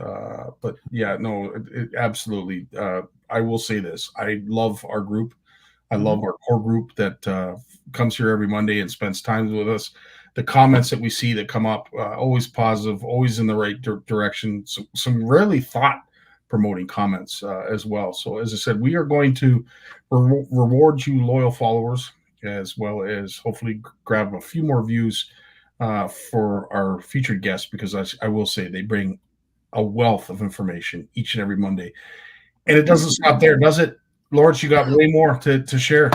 But yeah, no, absolutely. I will say this. I love our group. I love our core group that comes here every Monday and spends time with us. The comments that we see that come up, always positive, always in the right direction. Some really thought-promoting comments as well. So as I said, we are going to reward you loyal followers, as well as hopefully grab a few more views for our featured guests, because I will say they bring a wealth of information each and every Monday. And it doesn't stop there, does it? Lawrence, you got way more to share.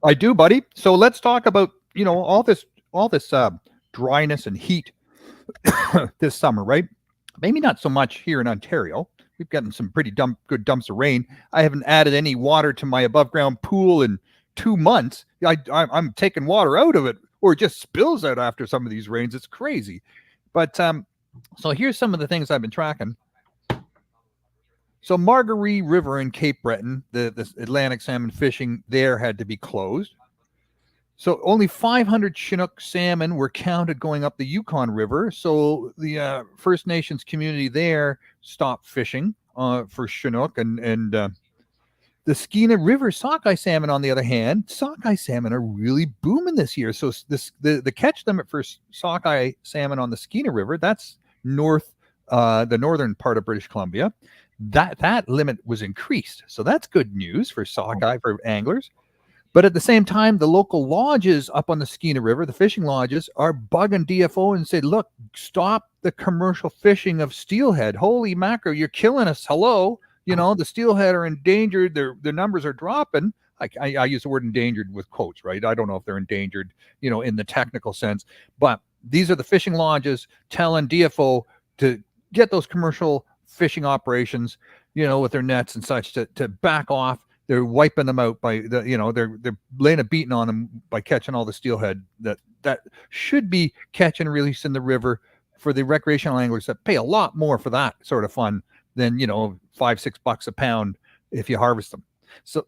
I do, buddy. So let's talk about, all this dryness and heat this summer, right? Maybe not so much here in Ontario. We've gotten some pretty good dumps of rain. I haven't added any water to my above ground pool in 2 months. I'm taking water out of it, or it just spills out after some of these rains. It's crazy. But so here's some of the things I've been tracking. So Margaree River in Cape Breton, the Atlantic salmon fishing there had to be closed. So only 500 Chinook salmon were counted going up the Yukon River. So the First Nations community there stopped fishing for Chinook, and the Skeena River sockeye salmon, on the other hand, sockeye salmon are really booming this year. So the catch limit for sockeye salmon on the Skeena River, that's the northern part of British Columbia, that limit was increased. So that's good news for sockeye, for anglers. But at the same time, the local lodges up on the Skeena River, the fishing lodges, are bugging DFO and say, look, stop the commercial fishing of steelhead. Holy mackerel, you're killing us. Hello. The steelhead are endangered. Their numbers are dropping. I use the word endangered with quotes, right? I don't know if they're endangered, in the technical sense. But these are the fishing lodges telling DFO to get those commercial fishing operations, with their nets and such to back off. They're wiping them out by they're laying a beating on them by catching all the steelhead that should be catch and release in the river for the recreational anglers that pay a lot more for that sort of fun than $5-6 a pound if you harvest them. So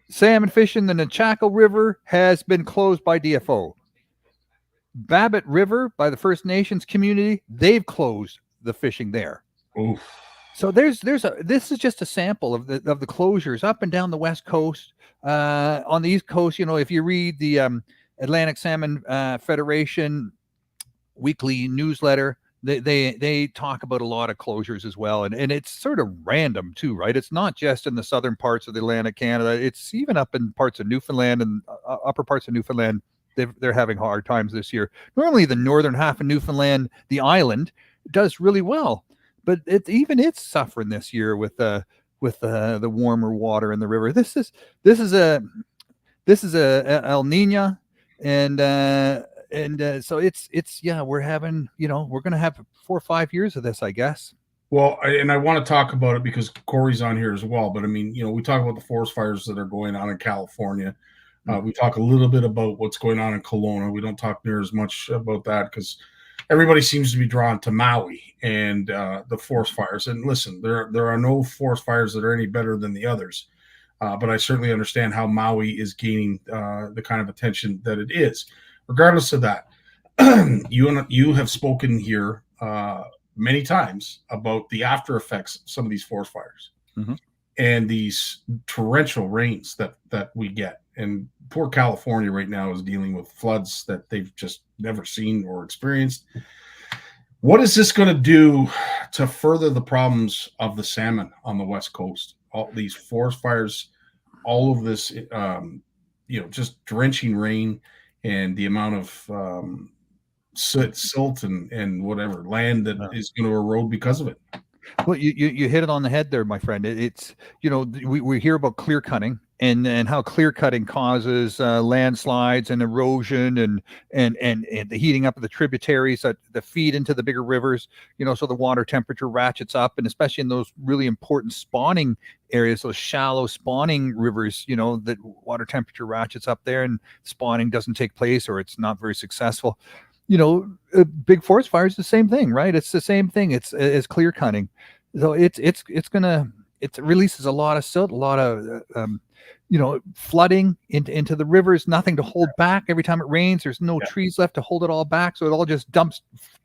salmon fishing in the Chaco River has been closed by DFO. Babbitt River by the First Nations community, they've closed the fishing there.
Oof.
So this is just a sample of the closures up and down the West Coast. On the East Coast, if you read the Atlantic Salmon Federation weekly newsletter, they talk about a lot of closures as well, and it's sort of random too, right? It's not just in the southern parts of the Atlantic Canada. It's even up in parts of Newfoundland and upper parts of Newfoundland. They're having hard times this year. Normally, the northern half of Newfoundland, the island, does really well, but it's suffering this year with the warmer water in the river. This is a El Nino, and so it's we're having, we're gonna have 4 or 5 years of this, I guess.
Well, and I want to talk about it because Corey's on here as well. But I mean, we talk about the forest fires that are going on in California. We talk a little bit about what's going on in Kelowna. We don't talk near as much about that because everybody seems to be drawn to Maui and the forest fires. And listen, there are no forest fires that are any better than the others. But I certainly understand how Maui is gaining the kind of attention that it is. Regardless of that, you have spoken here many times about the after effects of some of these forest fires and these torrential rains that we get. And poor California right now is dealing with floods that they've just never seen or experienced. What is this going to do to further the problems of the salmon on the West Coast? All these forest fires, all of this, just drenching rain and the amount of silt and whatever land that is going to erode because of it.
Well, you hit it on the head there, my friend. It's we hear about clear cutting and how clear cutting causes landslides and erosion and the heating up of the tributaries that feed into the bigger rivers. So the water temperature ratchets up, and especially in those really important spawning areas, those shallow spawning rivers, that water temperature ratchets up there, and spawning doesn't take place or it's not very successful. Big forest fire is the same thing, right? It's the same thing. It's clear cutting. So it releases a lot of silt, a lot of flooding into the rivers, nothing to hold back. Every time it rains, there's no trees left to hold it all back. So it all just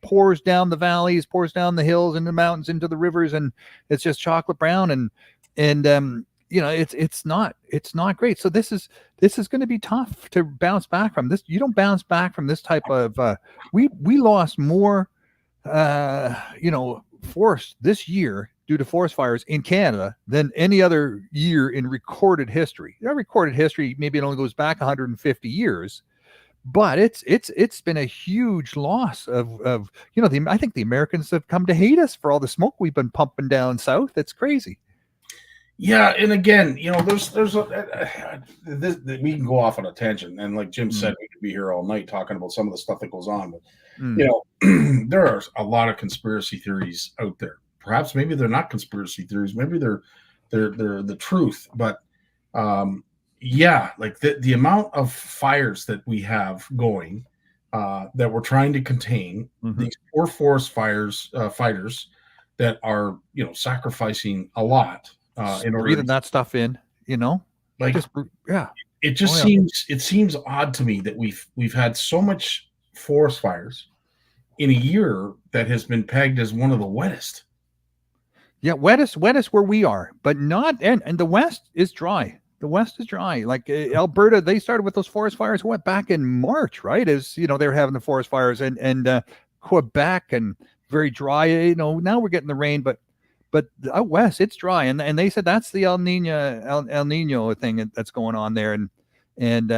pours down the valleys, pours down the hills and the mountains into the rivers, and it's just chocolate brown and it's not great. So this is going to be tough to bounce back from this. You don't bounce back from this type of we lost more forest this year due to forest fires in Canada than any other year in recorded history. Recorded history, maybe it only goes back 150 years, but it's been a huge loss of I think the Americans have come to hate us for all the smoke we've been pumping down south. It's crazy.
Yeah, and again, there's we can go off on a tangent, and like Jim said, we could be here all night talking about some of the stuff that goes on. But there are a lot of conspiracy theories out there. Perhaps maybe they're not conspiracy theories. Maybe they're the truth. But like the amount of fires that we have going that we're trying to contain, these poor forest fighters that are sacrificing a lot. In
breathing that stuff in,
it just seems odd to me that we've had so much forest fires in a year that has been pegged as one of the wettest.
Yeah, wettest where we are, but not and the West is dry. The West is dry. Like Alberta, they started with those forest fires went back in March, right? As they were having the forest fires and Quebec and very dry. Now we're getting the rain, but out west it's dry, and they said that's the El Nino thing that's going on there, and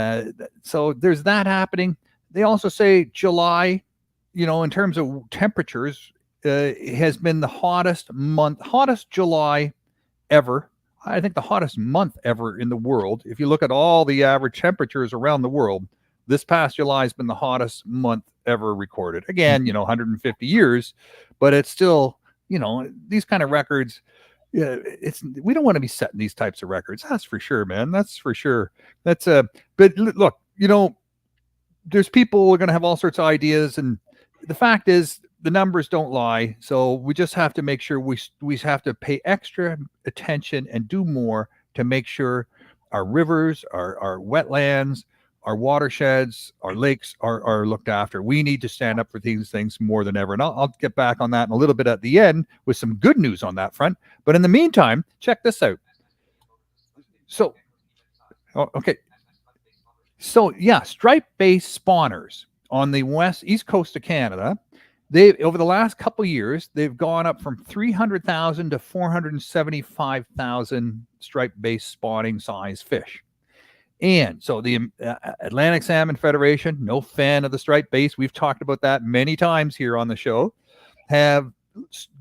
so there's that happening. They also say July, in terms of temperatures, has been the hottest July ever. I think the hottest month ever in the world. If you look at all the average temperatures around the world, this past July has been the hottest month ever recorded. Again, 150 years, but it's still. These kind of records, we don't want to be setting these types of records. That's for sure, man. That's for sure. But look, there's people who are going to have all sorts of ideas. And the fact is the numbers don't lie. So we just have to make sure we have to pay extra attention and do more to make sure our rivers, our wetlands, our watersheds, our lakes are looked after. We need to stand up for these things more than ever. And I'll get back on that in a little bit at the end with some good news on that front. But in the meantime, check this out. So, okay. So, striped-based spawners on the east coast of Canada, they over the last couple years, they've gone up from 300,000 to 475,000 striped-based spawning size fish. And so the Atlantic Salmon Federation, no fan of the striped bass, we've talked about that many times here on the show, have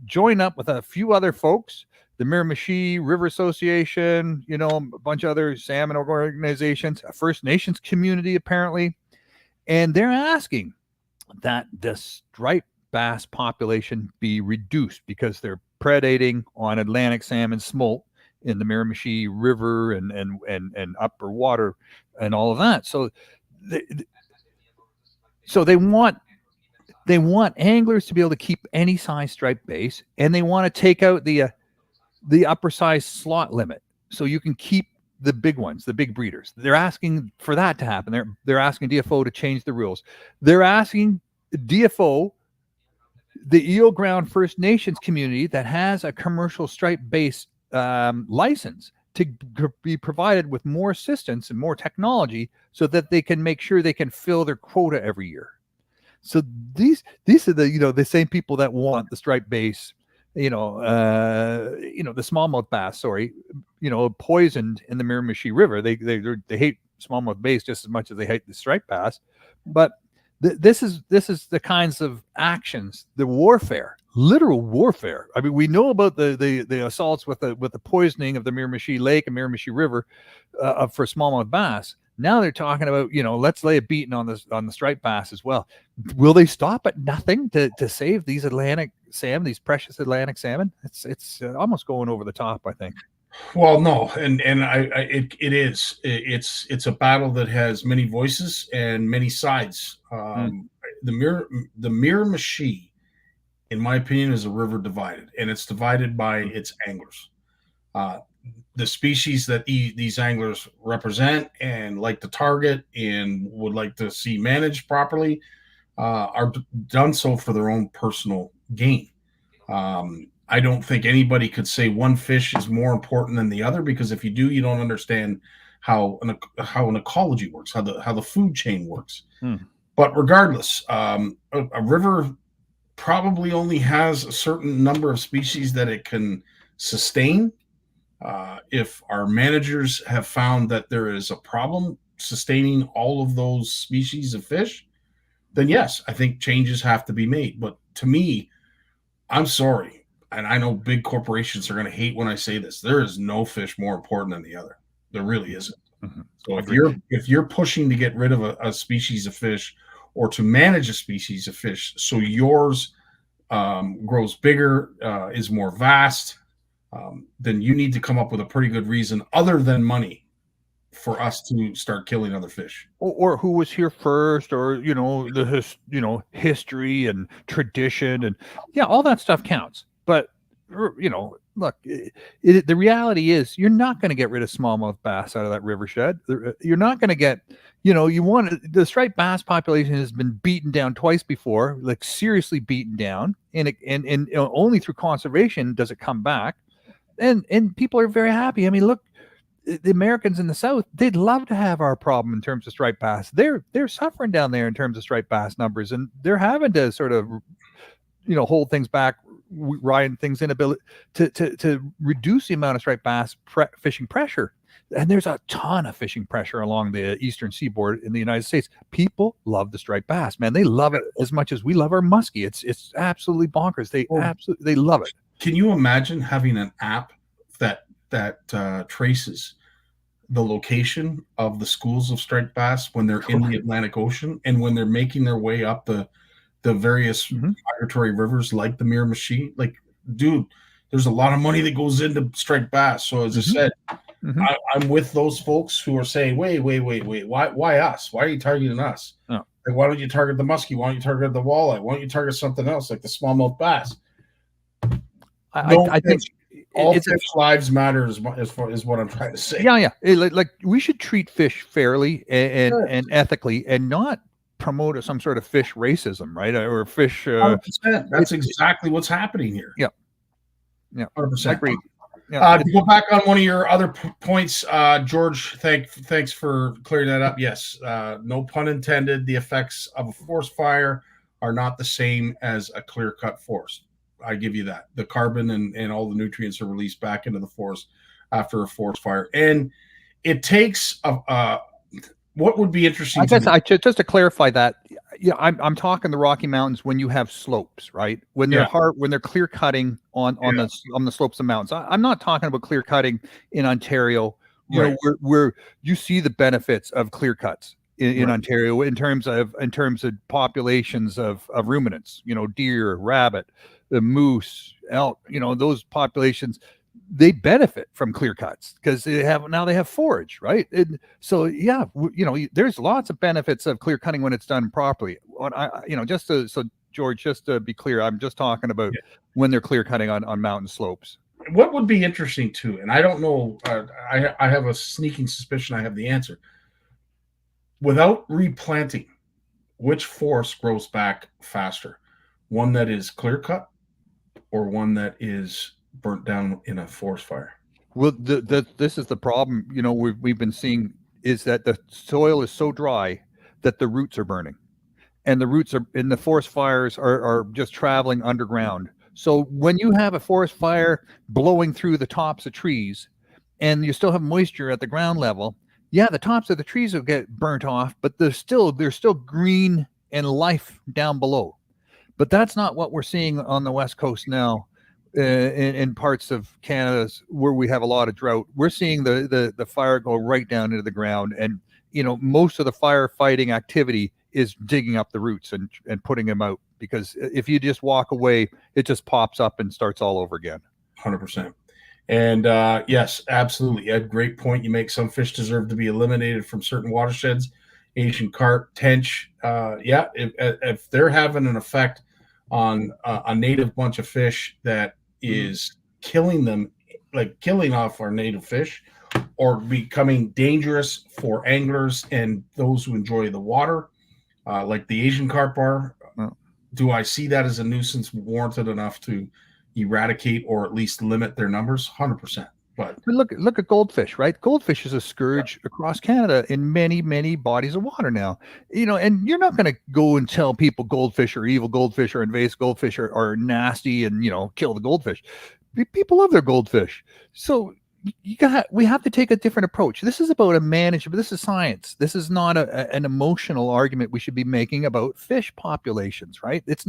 joined up with a few other folks, the Miramichi River Association, you know, a bunch of other salmon organizations, a First Nations community apparently, and they're asking that the striped bass population be reduced because they're predating on Atlantic salmon smolt in the Miramichi River and upper water and all of that. So they want anglers to be able to keep any size striped bass, and they want to take out the upper size slot limit so you can keep the big ones, the big breeders. They're asking for that to happen. They're asking DFO to change the rules. They're asking DFO, the Eel Ground First Nations community that has a commercial striped bass license, to be provided with more assistance and more technology so that they can make sure they can fill their quota every year. So these are the same people that want the striped bass, the smallmouth bass, poisoned in the Miramichi River. They hate smallmouth bass just as much as they hate the striped bass. But this is the kinds of actions, the warfare, literal warfare. I mean, we know about the assaults with the poisoning of the Miramichi Lake and Miramichi River for smallmouth bass. Now they're talking about, let's lay a beating on the striped bass as well. Will they stop at nothing to save these Atlantic salmon, these precious Atlantic salmon? It's almost going over the top, I think.
Well, no, it's a battle that has many voices and many sides. The Miramichi, in my opinion, is a river divided, and it's divided by its anglers. The species that these anglers represent and like to target and would like to see managed properly are done so for their own personal gain. I don't think anybody could say one fish is more important than the other, because if you do, you don't understand how an ecology works, how the food chain works. But regardless, a river probably only has a certain number of species that it can sustain. If our managers have found that there is a problem sustaining all of those species of fish, then yes, I think changes have to be made. But to me, I'm sorry, and I know big corporations are going to hate when I say this, there is no fish more important than the other. There really isn't. So if you're pushing to get rid of a species of fish, or to manage a species of fish so yours grows bigger, is more vast, then you need to come up with a pretty good reason other than money for us to start killing other fish.
Or who was here first, or history and tradition, and all that stuff counts. But look, the reality is you're not going to get rid of smallmouth bass out of that river shed. You're not going to get, the striped bass population has been beaten down twice before, like seriously beaten down, and only through conservation does it come back. And people are very happy. I mean, look, the Americans in the South, they'd love to have our problem in terms of striped bass. They're suffering down there in terms of striped bass numbers, and they're having to sort of, hold things back, ride things inability to reduce the amount of striped bass fishing pressure. And there's a ton of fishing pressure along the eastern seaboard in the United States. People love the striped bass, man. They love it as much as we love our muskie. It's absolutely bonkers. They love it.
Can you imagine having an app that traces the location of the schools of striped bass when they're in the Atlantic Ocean and when they're making their way up the various migratory rivers like the Miramichi? Like, dude, there's a lot of money that goes into striped bass. So as I said, I'm with those folks who are saying, wait, why us? Why are you targeting us?
Oh.
Like, why don't you target the muskie? Why don't you target the walleye? Why don't you target something else like the smallmouth bass?
I think
all fish lives matter is what I'm trying to say.
Yeah. Like we should treat fish fairly and ethically, and not promote some sort of fish racism, right? Or fish.
100%. That's exactly what's happening here.
Yeah.
100%.
Agreed. Yeah.
To go back on one of your other points, George, thanks for clearing that up. Yes, no pun intended. The effects of a forest fire are not the same as a clear-cut forest. I give you that. The carbon and all the nutrients are released back into the forest after a forest fire. And it takes what would be interesting
I guess
me,
just to clarify that, yeah, I'm talking the Rocky Mountains when you have slopes, right? When they're when they're clear cutting on the slopes of mountains. I'm not talking about clear cutting in Ontario, you know, where you see the benefits of clear cuts in Ontario in terms of populations of ruminants, you know, deer, rabbit, the moose, elk, you know, those populations, they benefit from clear cuts because they have forage, right? And so yeah, you know, there's lots of benefits of clear cutting when it's done properly. George, just to be clear, I'm just talking about when they're clear cutting on mountain slopes.
What would be interesting too, and I don't know, I have a sneaking suspicion I have the answer. Without replanting, which forest grows back faster? One that is clear cut or one that is burnt down in a forest fire?
Well, this is the problem, you know, we've been seeing is that the soil is so dry that the roots are burning, and the roots are in the forest fires are just traveling underground. So when you have a forest fire blowing through the tops of trees and you still have moisture at the ground level, yeah, the tops of the trees will get burnt off, but there's still green and life down below. But that's not what we're seeing on the West Coast now. In parts of Canada where we have a lot of drought, we're seeing the fire go right down into the ground, and you know, most of the firefighting activity is digging up the roots and putting them out, because if you just walk away, it just pops up and starts all over again.
100%. And yes, absolutely, Ed, great point you make. Some fish deserve to be eliminated from certain watersheds. Asian carp, tench, if they're having an effect on a native bunch of fish that is killing them, like killing off our native fish, or becoming dangerous for anglers and those who enjoy the water, like the Asian carp are, do I see that as a nuisance warranted enough to eradicate or at least limit their numbers? 100%. But
look at goldfish, right? Goldfish is a scourge across Canada in many bodies of water now. You know, and you're not going to go and tell people goldfish are evil, goldfish are invasive, goldfish are nasty, and you know, kill the goldfish. People love their goldfish. So we have to take a different approach. This is about a management. This is science. This is not an emotional argument we should be making about fish populations, right? It's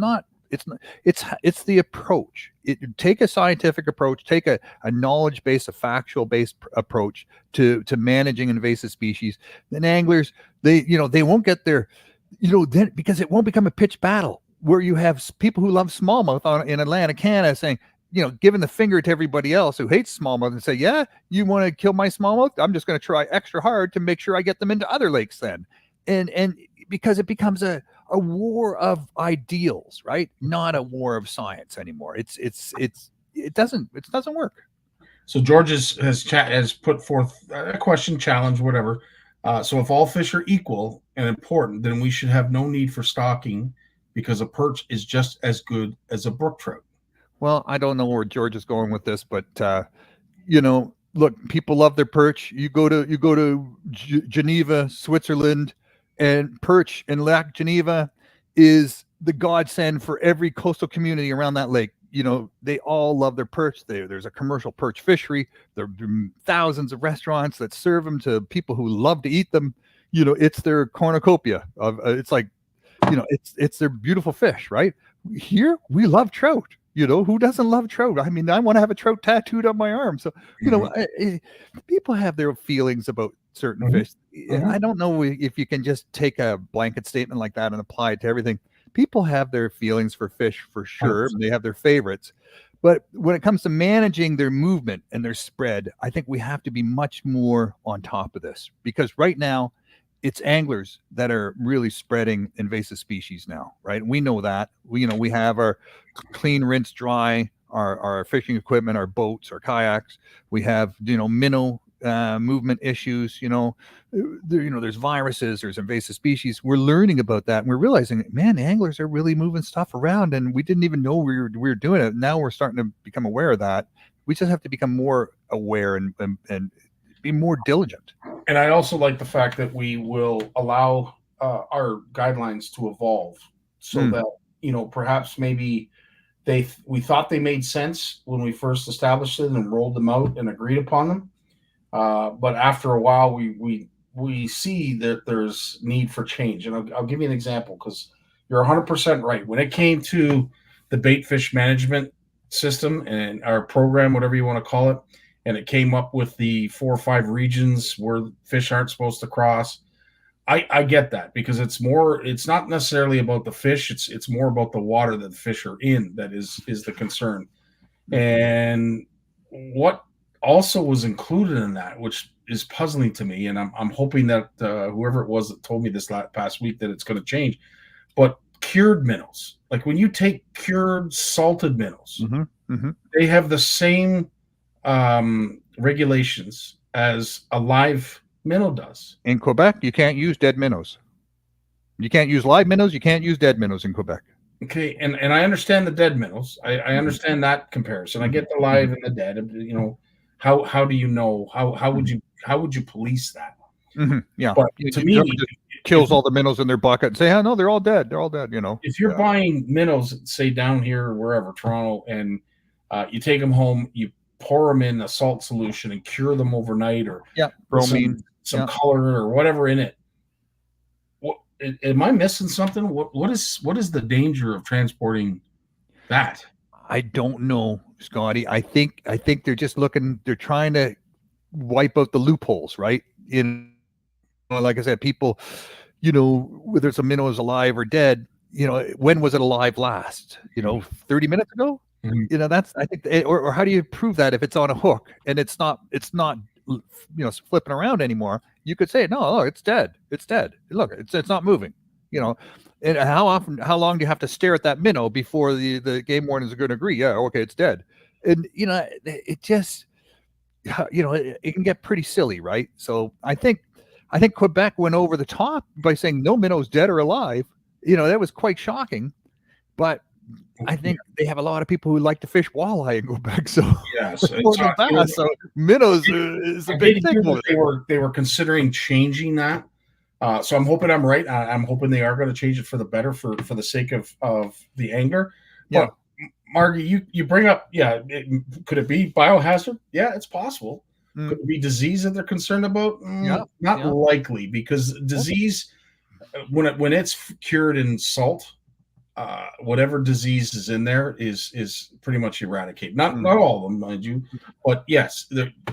the approach. Take a scientific approach, take a knowledge-based, a factual-based approach to managing invasive species. Then anglers, they won't get their, then, because it won't become a pitched battle where you have people who love smallmouth in Atlantic Canada saying, giving the finger to everybody else who hates smallmouth and say, yeah, you want to kill my smallmouth? I'm just going to try extra hard to make sure I get them into other lakes then. And because it becomes a war of ideals, right? Not a war of science anymore. It doesn't work.
So George has put forth a question, challenge, whatever. So if all fish are equal and important, then we should have no need for stocking because a perch is just as good as a brook trout.
Well, I don't know where George is going with this, but look, people love their perch. You go to Geneva, Switzerland, and perch in Lac Geneva is the godsend for every coastal community around that lake. They all love their perch. There's a commercial perch fishery. There are thousands of restaurants that serve them to people who love to eat them. It's their cornucopia of it's like, it's their beautiful fish, right? Here we love trout. Who doesn't love trout? I mean, I want to have a trout tattooed on my arm. So, people have their feelings about certain fish. I don't know if you can just take a blanket statement like that and apply it to everything. People have their feelings for fish for sure. They have their favorites. But when it comes to managing their movement and their spread, I think we have to be much more on top of this, because right now it's anglers that are really spreading invasive species now, right? We know that. We have our clean, rinse, dry, our fishing equipment, our boats, our kayaks. We have, minnow movement issues. There's viruses, there's invasive species. We're learning about that, and we're realizing, man, anglers are really moving stuff around, and we didn't even know we were doing it. Now we're starting to become aware of that. We just have to become more aware and be more diligent.
And I also like the fact that we will allow our guidelines to evolve so that perhaps maybe we thought they made sense when we first established it and rolled them out and agreed upon them. But after a while, we see that there's need for change. And I'll give you an example, because you're 100% right. When it came to the bait fish management system and our program, whatever you want to call it, and it came up with the 4 or 5 regions where fish aren't supposed to cross. I get that, because it's not necessarily about the fish. It's more about the water that the fish are in that is the concern. And what also was included in that, which is puzzling to me, and I'm hoping that whoever it was that told me this past week that it's going to change, but cured minnows, like when you take cured salted minnows, they have the same regulations as a live minnow does.
In Quebec, you can't use dead minnows. You can't use live minnows. You can't use dead minnows in Quebec.
Okay, and I understand the dead minnows. I understand that comparison. I get the live and the dead. How do you know? How would you police that?
Yeah,
but to me,
kills all the minnows in their bucket and say, "Oh no, they're all dead. They're all dead."
If you're buying minnows, say down here or wherever, Toronto, and you take them home, you pour them in a salt solution and cure them overnight, or
bromine,
some color or whatever in it. Am I missing something? What is the danger of transporting that?
I don't know, Scotty. I think they're just they're trying to wipe out the loopholes, right? Like I said, people, whether it's a minnow is alive or dead, when was it alive last? 30 minutes ago? That's, I think, or how do you prove that if it's on a hook and it's not flipping around anymore? You could say, no, it's dead. It's dead. Look, it's not moving. And how long do you have to stare at that minnow before the game wardens are going to agree? Yeah, okay, it's dead. And it just, it can get pretty silly, right? So I think Quebec went over the top by saying no minnow's dead or alive. That was quite shocking, but I think they have a lot of people who like to fish walleye in Quebec. So
yes,
so minnows is a big thing.
They were considering changing that. So I'm hoping I'm right. I'm hoping they are going to change it for the better, for the sake of the angler.
Yeah.
But Margie, you bring up, could it be biohazard? Yeah, it's possible. Could it be disease that they're concerned about? Not likely, because disease, when it's cured in salt, whatever disease is in there is pretty much eradicated. Not all of them, mind you, but yes,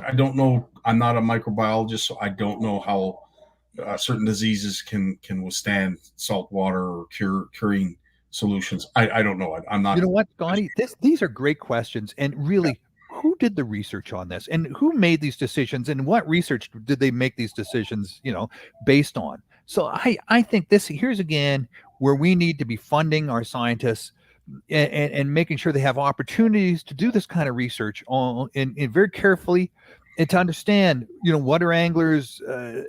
I don't know. I'm not a microbiologist, so I don't know how certain diseases can withstand salt water or curing solutions. I don't know. I'm not.
You know what, Scotty? These are great questions, and really, who did the research on this, and who made these decisions, and what research did they make these decisions, based on? So I think here's again where we need to be funding our scientists and making sure they have opportunities to do this kind of research and very carefully, and to understand, what are anglers'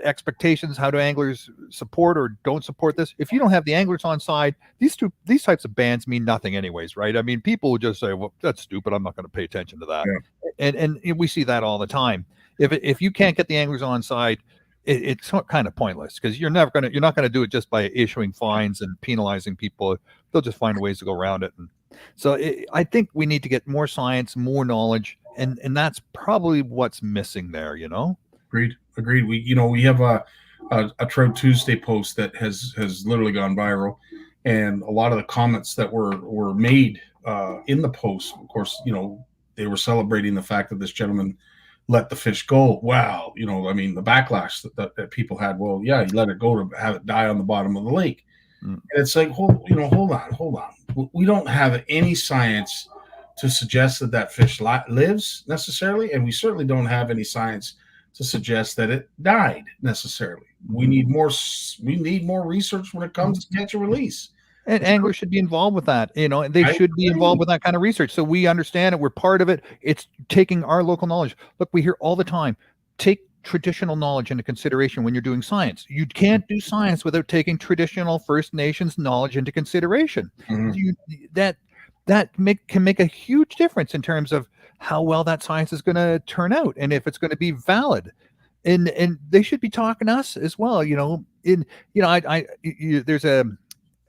expectations? How do anglers support or don't support this? If you don't have the anglers on side, these types of bans mean nothing anyways, right? I mean, people would just say, well, that's stupid. I'm not going to pay attention to that. Yeah. And we see that all the time. If you can't get the anglers on side, it's kind of pointless, because you're not going to do it just by issuing fines and penalizing people. They'll just find ways to go around it. And so I think we need to get more science, more knowledge, and that's probably what's missing there.
Agreed. We have a Trout Tuesday post that has literally gone viral, and a lot of the comments that were made in the post, of course, they were celebrating the fact that this gentleman let the fish go. Wow, the backlash that people had. Well, yeah, he let it go to have it die on the bottom of the lake. And it's like, hold on. We don't have any science to suggest that fish lives necessarily, and we certainly don't have any science to suggest that it died necessarily. We need more research when it comes to catch and release.
And anglers should be involved with that. They should be involved with that kind of research, so we understand it. We're part of it. It's taking our local knowledge. Look, we hear all the time, take traditional knowledge into consideration when you're doing science. You can't do science without taking traditional First Nations knowledge into consideration. That can make a huge difference in terms of how well that science is going to turn out, and if it's going to be valid. And they should be talking to us as well. There's a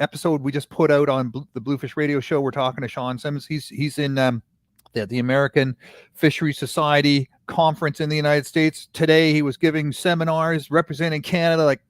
episode we just put out on the Bluefish Radio Show. We're talking to Sean Sims. He's in the American Fishery Society conference in the United States. Today he was giving seminars representing Canada. Like,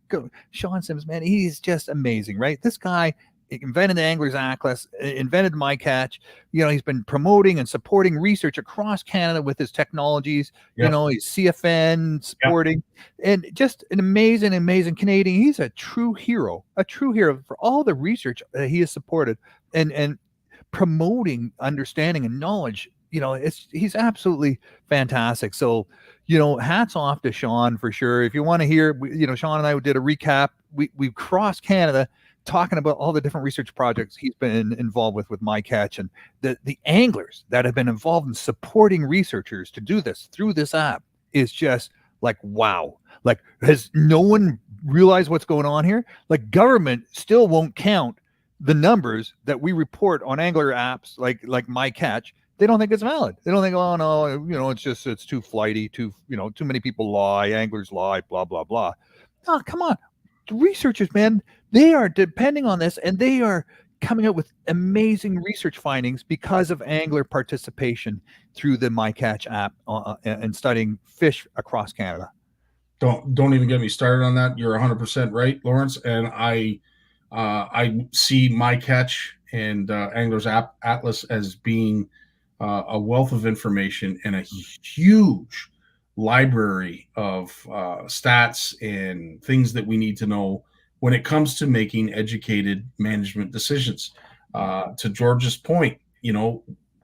Sean Sims, man, he's just amazing, right? This guy invented the Anglers Atlas, invented MyCatch. He's been promoting and supporting research across Canada with his technologies. He's CFN supporting, and just an amazing Canadian. He's a true hero for all the research that he has supported and promoting understanding and knowledge. He's absolutely fantastic. So, hats off to Sean for sure. If you want to hear, Sean and I did a recap. We crossed Canada talking about all the different research projects he's been involved with MyCatch, and the anglers that have been involved in supporting researchers to do this through this app is just like, wow. Like, has no one realized what's going on here? Like, government still won't count the numbers that we report on angler apps like MyCatch. They don't think it's valid. They don't think, oh no, it's too flighty, too many people lie, anglers lie, blah blah blah. Oh, come on. The researchers, man, they are depending on this, and they are coming up with amazing research findings because of angler participation through the MyCatch app and studying fish across Canada.
Don't even get me started on that. You're 100% right, Lawrence. And I see MyCatch and Anglers Atlas as being a wealth of information and a huge library of stats and things that we need to know when it comes to making educated management decisions. To George's point,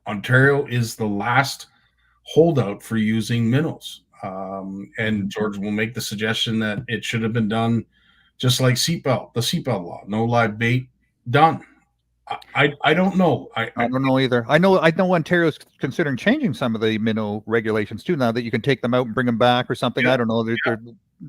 Ontario is the last holdout for using minnows. And George will make the suggestion that it should have been done just like the seatbelt law, no live bait, done. I don't know. I
don't know either. I know Ontario's considering changing some of the minnow regulations too, now that you can take them out and bring them back or something. I don't know. They're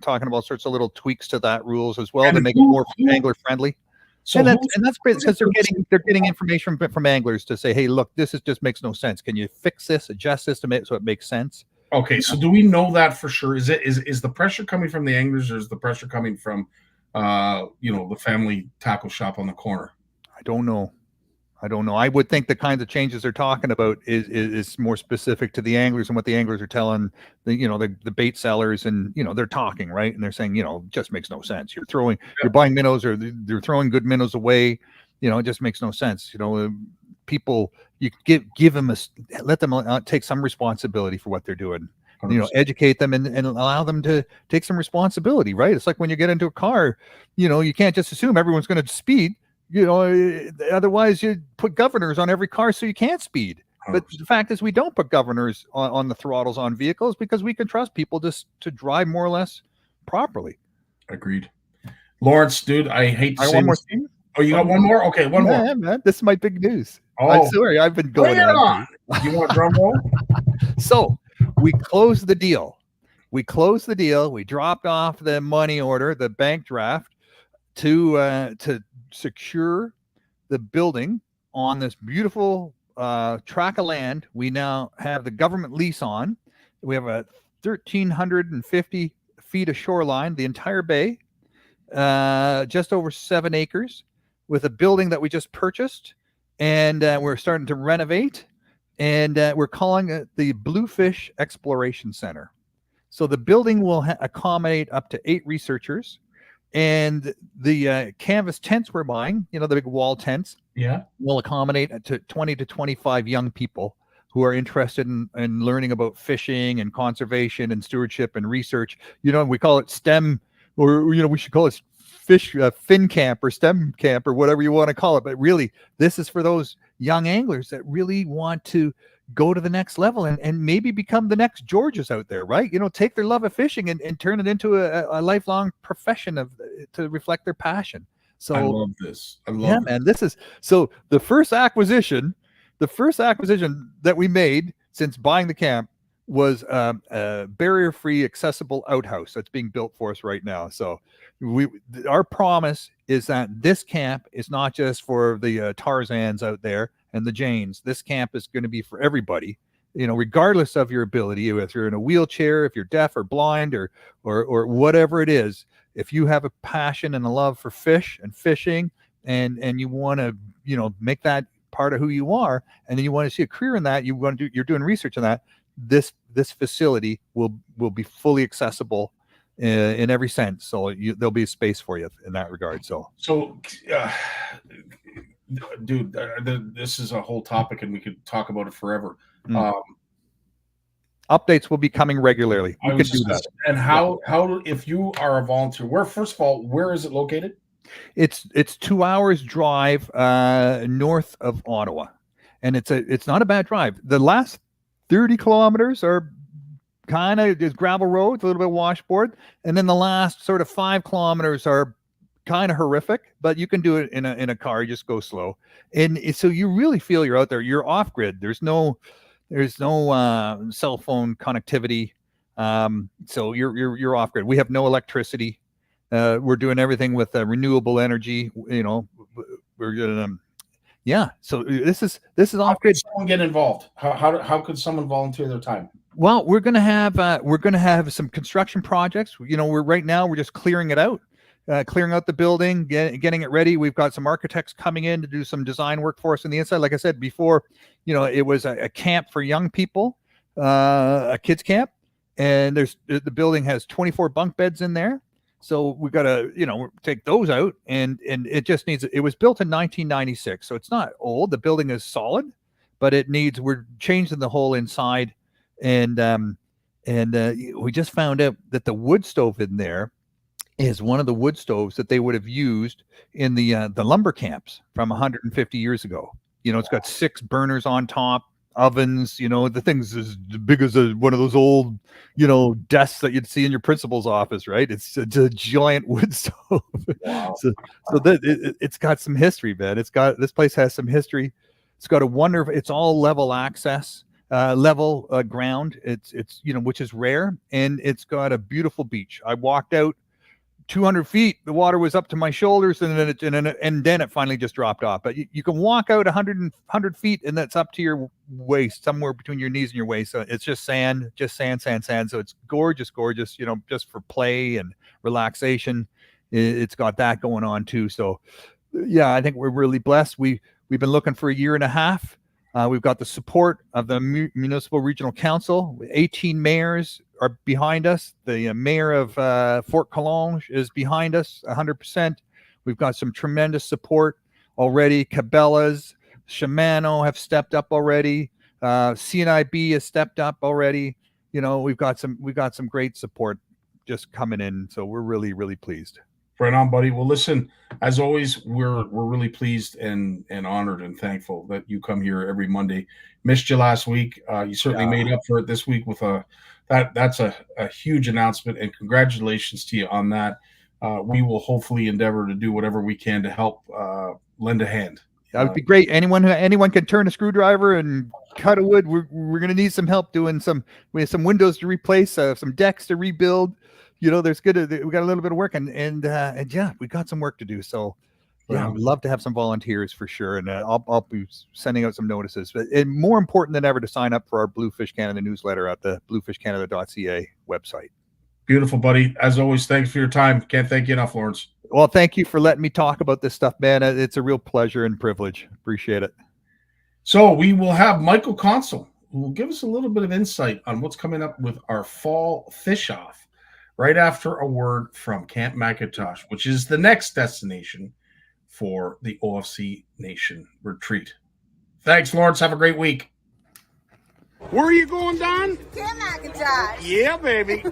talking about sorts of little tweaks to that rules as well to make it more angler friendly. So that's great because they're getting information from anglers to say, hey, look, this just makes no sense. Can you fix this, adjust this so it makes sense?
Okay, so do we know that for sure? Is the pressure coming from the anglers, or is the pressure coming from the family tackle shop on the corner?
I don't know. I would think the kinds of changes they're talking about is more specific to the anglers and what the anglers are telling the bait sellers, and they're talking, right, and they're saying it just makes no sense. You're buying minnows, or they're throwing good minnows away. It just makes no sense. People, you give them let them take some responsibility for what they're doing. 100%. Educate them and allow them to take some responsibility, right? It's like when you get into a car, you can't just assume everyone's going to speed. Otherwise you put governors on every car so you can't speed. 100%. But the fact is, we don't put governors on the throttles on vehicles because we can trust people just to drive more or less properly.
Agreed. Lawrence, dude, I hate to say
one more
this.
thing.
Oh, you got one more? Okay, one more.
Yeah, man, this is my big news.
Oh,
I'm sorry, I've been going on.
You want drum roll?
So we closed the deal. We dropped off the money order, the bank draft, to secure the building on this beautiful tract of land we now have the government lease on. We have a 1,350 feet of shoreline, the entire bay, just over 7 acres, with a building that we just purchased, and we're starting to renovate, and we're calling it the Bluefish Exploration Center. So the building will accommodate up to 8 researchers. And the canvas tents we're buying, the big wall tents, will accommodate to 20 to 25 young people who are interested in learning about fishing and conservation and stewardship and research. We call it STEM, or we should call it fin camp or STEM camp or whatever you want to call it. But really, this is for those young anglers that really want to go to the next level and maybe become the next Georges out there, right? Take their love of fishing and turn it into a lifelong profession to reflect their passion. So
I love this.
Man, this is so the first acquisition that we made since buying the camp was a barrier-free accessible outhouse that's being built for us right now. So our promise is that this camp is not just for the Tarzans out there and the Janes. This camp is going to be for everybody, regardless of your ability, if you're in a wheelchair, if you're deaf or blind or whatever it is. If you have a passion and a love for fish and fishing, and you want to, make that part of who you are, and then you want to see a career in that, you're doing research on that, this facility will be fully accessible in every sense. So there'll be a space for you in that regard. So
dude, this is a whole topic, and we could talk about it forever.
Updates will be coming regularly. You can do that.
And how if you are a volunteer, first of all, where is it located?
It's 2 hours drive north of Ottawa, and it's not a bad drive. The last 30 kilometers are kind of just gravel roads, a little bit of washboard, and then the last sort of 5 kilometers are kind of horrific, but you can do it in a car. You just go slow, and so you really feel you're out there. You're off grid. There's no cell phone connectivity, so you're off grid. We have no electricity. We're doing everything with renewable energy. We're gonna, So this is off grid.
How could someone get involved? How could someone volunteer their time?
Well, we're gonna have some construction projects. We're just clearing it out. Clearing out the building, getting it ready. We've got some architects coming in to do some design work for us on the inside. Like I said before, it was a camp for young people, a kids camp, and the building has 24 bunk beds in there. So we got to, take those out, and it just needs. It was built in 1996, so it's not old. The building is solid, but we're changing the whole inside, and we just found out that the wood stove in there is one of the wood stoves that they would have used in the lumber camps from 150 years ago. It's got 6 burners on top, ovens, the thing's as big as one of those old, desks that you'd see in your principal's office, right? It's a giant wood stove.
Wow.
so it's got some history, man. This place has some history. It's got it's all level access, level ground. It's which is rare, and it's got a beautiful beach. I walked out 200 feet, the water was up to my shoulders, and then it finally just dropped off. But you can walk out 100 feet, and that's up to your waist, somewhere between your knees and your waist. So it's just sand. So it's gorgeous, just for play and relaxation. It's got that going on too. So yeah, I think we're really blessed. We've been looking for a year and a half. We've got the support of the Municipal Regional Council. 18 mayors are behind us. The mayor of Fort Collonges is behind us 100%. We've got some tremendous support already. Cabela's, Shimano have stepped up already. CNIB has stepped up already. We've got some great support just coming in. So we're really, really pleased.
Right on, buddy. Well, listen, as always, we're really pleased and honored and thankful that you come here every Monday. Missed you last week. You certainly made up for it this week with that's a huge announcement, and congratulations to you on that. We will hopefully endeavor to do whatever we can to help lend a hand.
That would be great. Anyone can turn a screwdriver and cut a wood. We're going to need some help doing we have some windows to replace, some decks to rebuild. We got a little bit of work, and yeah, we got some work to do. So yeah, I'd love to have some volunteers for sure, and I'll be sending out some notices. But more important than ever to sign up for our Bluefish Canada newsletter at the bluefishcanada.ca website.
Beautiful, buddy. As always, thanks for your time. Can't thank you enough, Lawrence.
Well, thank you for letting me talk about this stuff, man. It's a real pleasure and privilege. Appreciate it.
So we will have Michael Consul, who will give us a little bit of insight on what's coming up with our fall fish off right after a word from Camp McIntosh, which is the next destination for the OFC Nation retreat. Thanks, Lawrence. Have a great week.
Where are you going, Don?
Camp McIntosh.
Yeah, baby.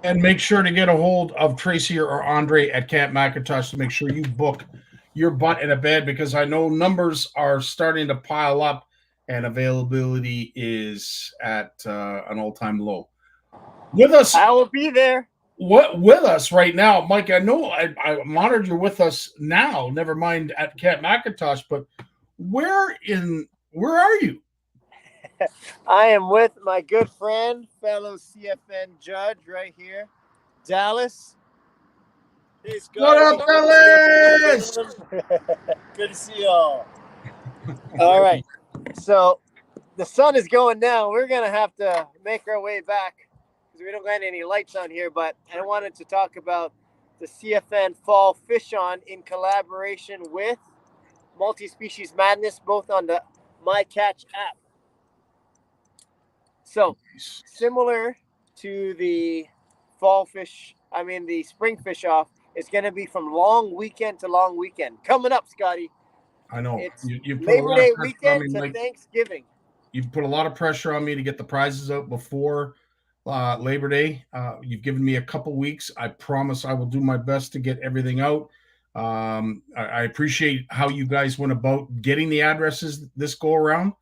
And make sure to get a hold of Tracy or Andre at Camp McIntosh to make sure you book your butt in a bed, because I know numbers are starting to pile up and availability is at an all-time low. With us,
I will be there.
with us right now, Mike. I know I'm honored you're with us now. Never mind at Camp McIntosh, but where are you?
I am with my good friend, fellow CFN judge right here, Dallas. Hey,
What
Scott.
up, Dallas?
Good to see you all. All right. So the sun is going down. We're going to have to make our way back because we don't got any lights on here. But I wanted to talk about the CFN Fall Fish On in collaboration with Multi-Species Madness, both on the My Catch app. So similar to the the spring fish off, it's going to be from long weekend to long weekend. Coming up, Scotty.
I know.
It's
You put
Labor Day
on me,
weekend to
Mike.
Thanksgiving.
You've put a lot of pressure on me to get the prizes out before Labor Day. You've given me a couple weeks. I promise I will do my best to get everything out. I appreciate how you guys went about getting the addresses this go around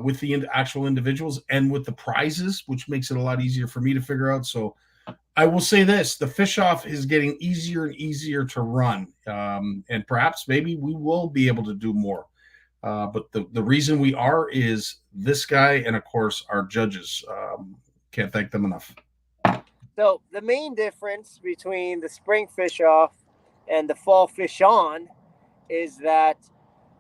with the actual individuals and with the prizes, which makes it a lot easier for me to figure out. So I will say this, the fish off is getting easier and easier to run. And perhaps maybe we will be able to do more. But the reason we are is this guy and, of course, our judges. Can't thank them enough.
So the main difference between the spring fish off and the fall fish on is that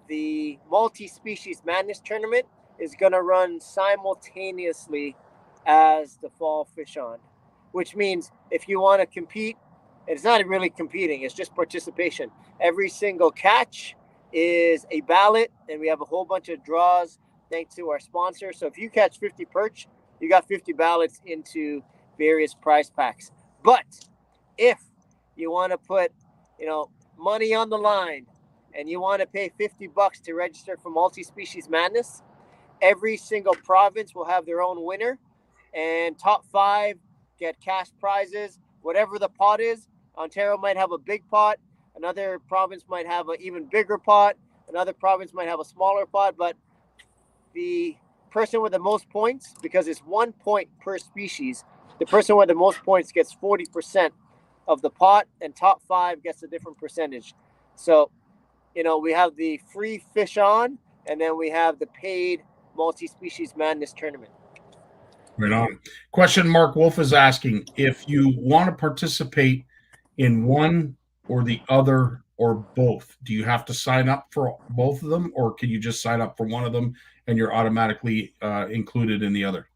the Multi-Species Madness tournament is going to run simultaneously as the fall fish on, which means if you want to compete, it's not really competing, it's just participation. Every single catch is a ballot, and we have a whole bunch of draws thanks to our sponsor. So if you catch 50 perch, you got 50 ballots into various prize packs. But if you want to put, money on the line and you want to pay $50 to register for Multi-Species Madness, every single province will have their own winner, and top 5 get cash prizes, whatever the pot is. Ontario might have a big pot. Another province might have an even bigger pot. Another province might have a smaller pot. But the person with the most points, because it's 1 point per species, the person with the most points gets 40% of the pot, and top 5 gets a different percentage. So, we have the free fish on, and then we have the paid Multi-Species Madness tournament.
Right on. Question Mark Wolf is asking, if you want to participate in one or the other or both, do you have to sign up for both of them, or can you just sign up for one of them and you're automatically included in the other?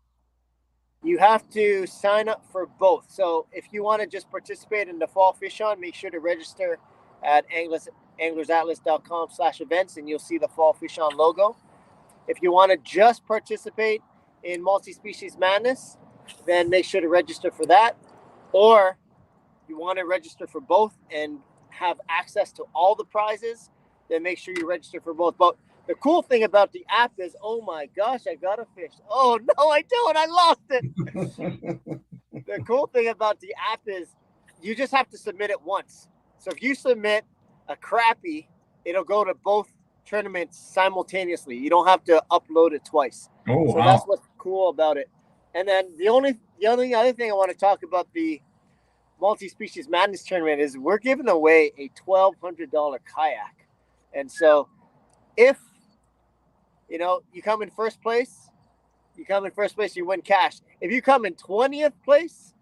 You have to sign up for both. So if you want to just participate in the fall fish on, make sure to register at anglersatlas.com/events, and you'll see the fall fish on logo. If you want to just participate in Multi-Species Madness, then make sure to register for that. Or you want to register for both and have access to all the prizes, then make sure you register for both. But the cool thing about the app is, oh my gosh, I got a fish. Oh no, I don't. I lost it. The cool thing about the app is you just have to submit it once. So if you submit a crappie, it'll go to both tournaments simultaneously. You don't have to upload it twice.
Oh,
so
wow.
That's what's cool about it. And then the only other thing I want to talk about the Multi-Species Madness tournament is we're giving away a $1,200 kayak. And so if you come in first place, you win cash. If you come in 20th place,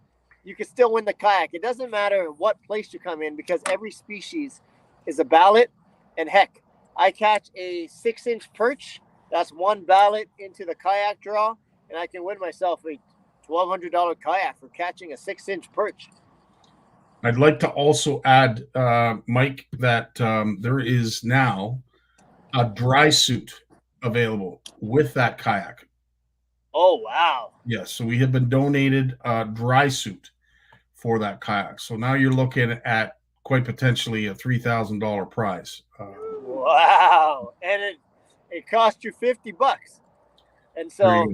you can still win the kayak. It doesn't matter what place you come in, because every species is a ballot. And heck, I catch a 6-inch perch, that's one ballot into the kayak draw, and I can win myself a $1,200 kayak for catching a 6-inch perch.
I'd like to also add, Mike, that there is now a dry suit available with that kayak.
Oh, wow.
Yes, so we have been donated a dry suit for that kayak. So now you're looking at quite potentially a $3,000 prize.
Wow. And it cost you $50. And so,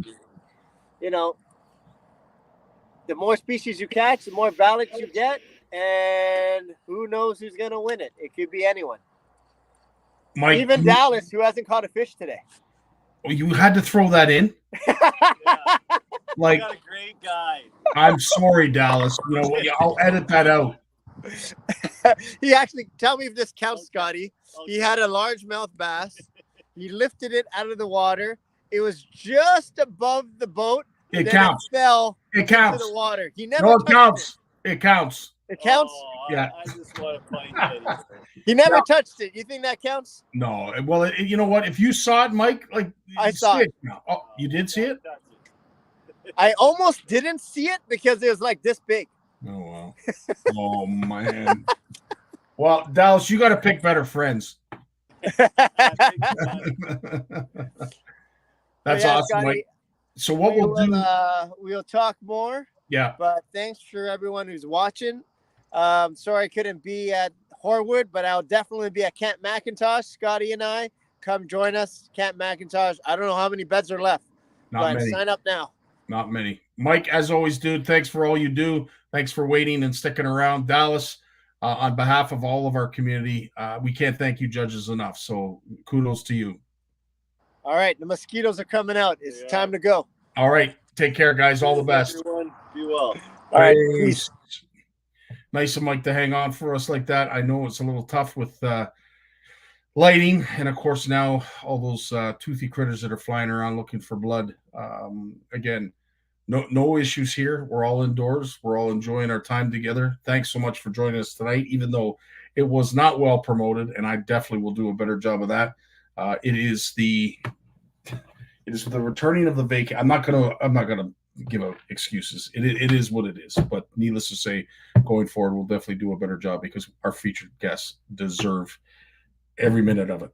the more species you catch, the more ballots you get, and who knows who's going to win it. It could be anyone.
Mike,
Even Dallas, who hasn't caught a fish today.
You had to throw that in. Like,
got a great guy.
I'm sorry, Dallas. You know, I'll edit that out.
He actually, tell me if this counts, Scotty. He had a largemouth bass. He lifted it out of the water. It was just above the boat.
It
then
counts.
It fell
It counts.
into the water. He never
No, it
touched
counts. It counts.
it. It counts?
Yeah.
I just want to find it.
He never touched it. You think that counts?
No. Well, you know what? If you saw it, Mike, like
I
you
saw
see
it.
now. Oh, you did see it?
I almost didn't see it because it was like this big.
Oh wow. Oh man. Well, Dallas, you got to pick better friends. That's awesome,
Scotty,
Mike. So what we'll do?
We'll talk more.
Yeah.
But thanks for everyone who's watching. Sorry I couldn't be at Horwood, but I'll definitely be at Camp McIntosh. Scotty and I, come join us. Camp McIntosh. I don't know how many beds are left.
Not many.
Sign up now.
Not many. Mike, as always, dude, thanks for all you do. Thanks for waiting and sticking around. Dallas, on behalf of all of our community, we can't thank you judges enough. So kudos to you.
All right. The mosquitoes are coming out. It's time to go.
All right. Take care, guys. All the best.
Everyone, be well.
All right.
Peace. Nice of Mike to hang on for us like that. I know it's a little tough with lighting, and of course now all those toothy critters that are flying around looking for blood. Again, no issues here. We're all indoors. We're all enjoying our time together. Thanks so much for joining us tonight, even though it was not well promoted, and I definitely will do a better job of that. It is the returning of the vacay. I'm not gonna give out excuses. It is what it is. But needless to say, going forward, we'll definitely do a better job because our featured guests deserve every minute of it.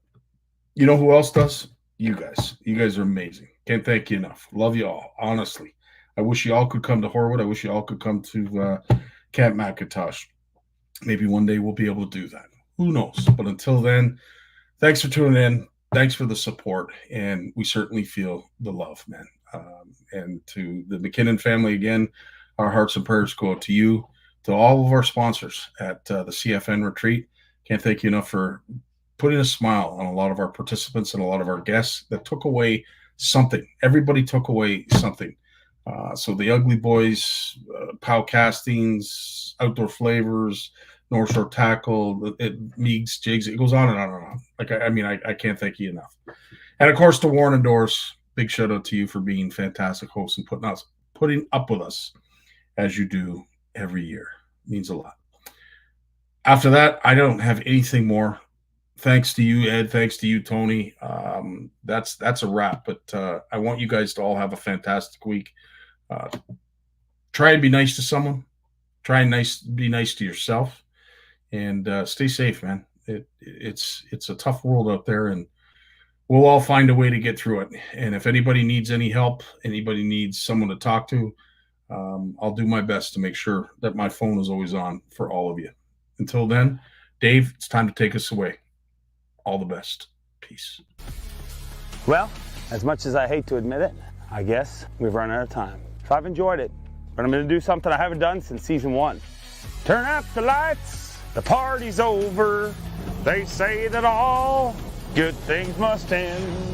You know who else does? You guys. You guys are amazing. Can't thank you enough. Love you all. Honestly, I wish you all could come to Horwood. I wish you all could come to Camp McIntosh. Maybe one day we'll be able to do that. Who knows? But until then, thanks for tuning in. Thanks for the support, and we certainly feel the love, man. And to the McKinnon family, again, our hearts and prayers go out to you, to all of our sponsors at the CFN retreat. Can't thank you enough for putting a smile on a lot of our participants and a lot of our guests that took away something. Everybody took away something. So the Ugly Boys, POW Castings, Outdoor Flavors, North Shore Tackle, Meags, Jigs, it goes on and on and on. Like, I can't thank you enough. And of course, to Warren and Doris, big shout out to you for being fantastic hosts and putting up with us as you do every year. It means a lot. After that, I don't have anything more. Thanks to you, Ed. Thanks to you, Tony. That's a wrap. But I want you guys to all have a fantastic week. Try and be nice to someone. Try and be nice to yourself. And stay safe, man. It's a tough world out there, and we'll all find a way to get through it. And if anybody needs any help, anybody needs someone to talk to, I'll do my best to make sure that my phone is always on for all of you. Until then, Dave, it's time to take us away. All the best. Peace.
Well, as much as I hate to admit it, I guess we've run out of time. So I've enjoyed it, but I'm going to do something I haven't done since season 1. Turn out the lights. The party's over. They say that all good things must end.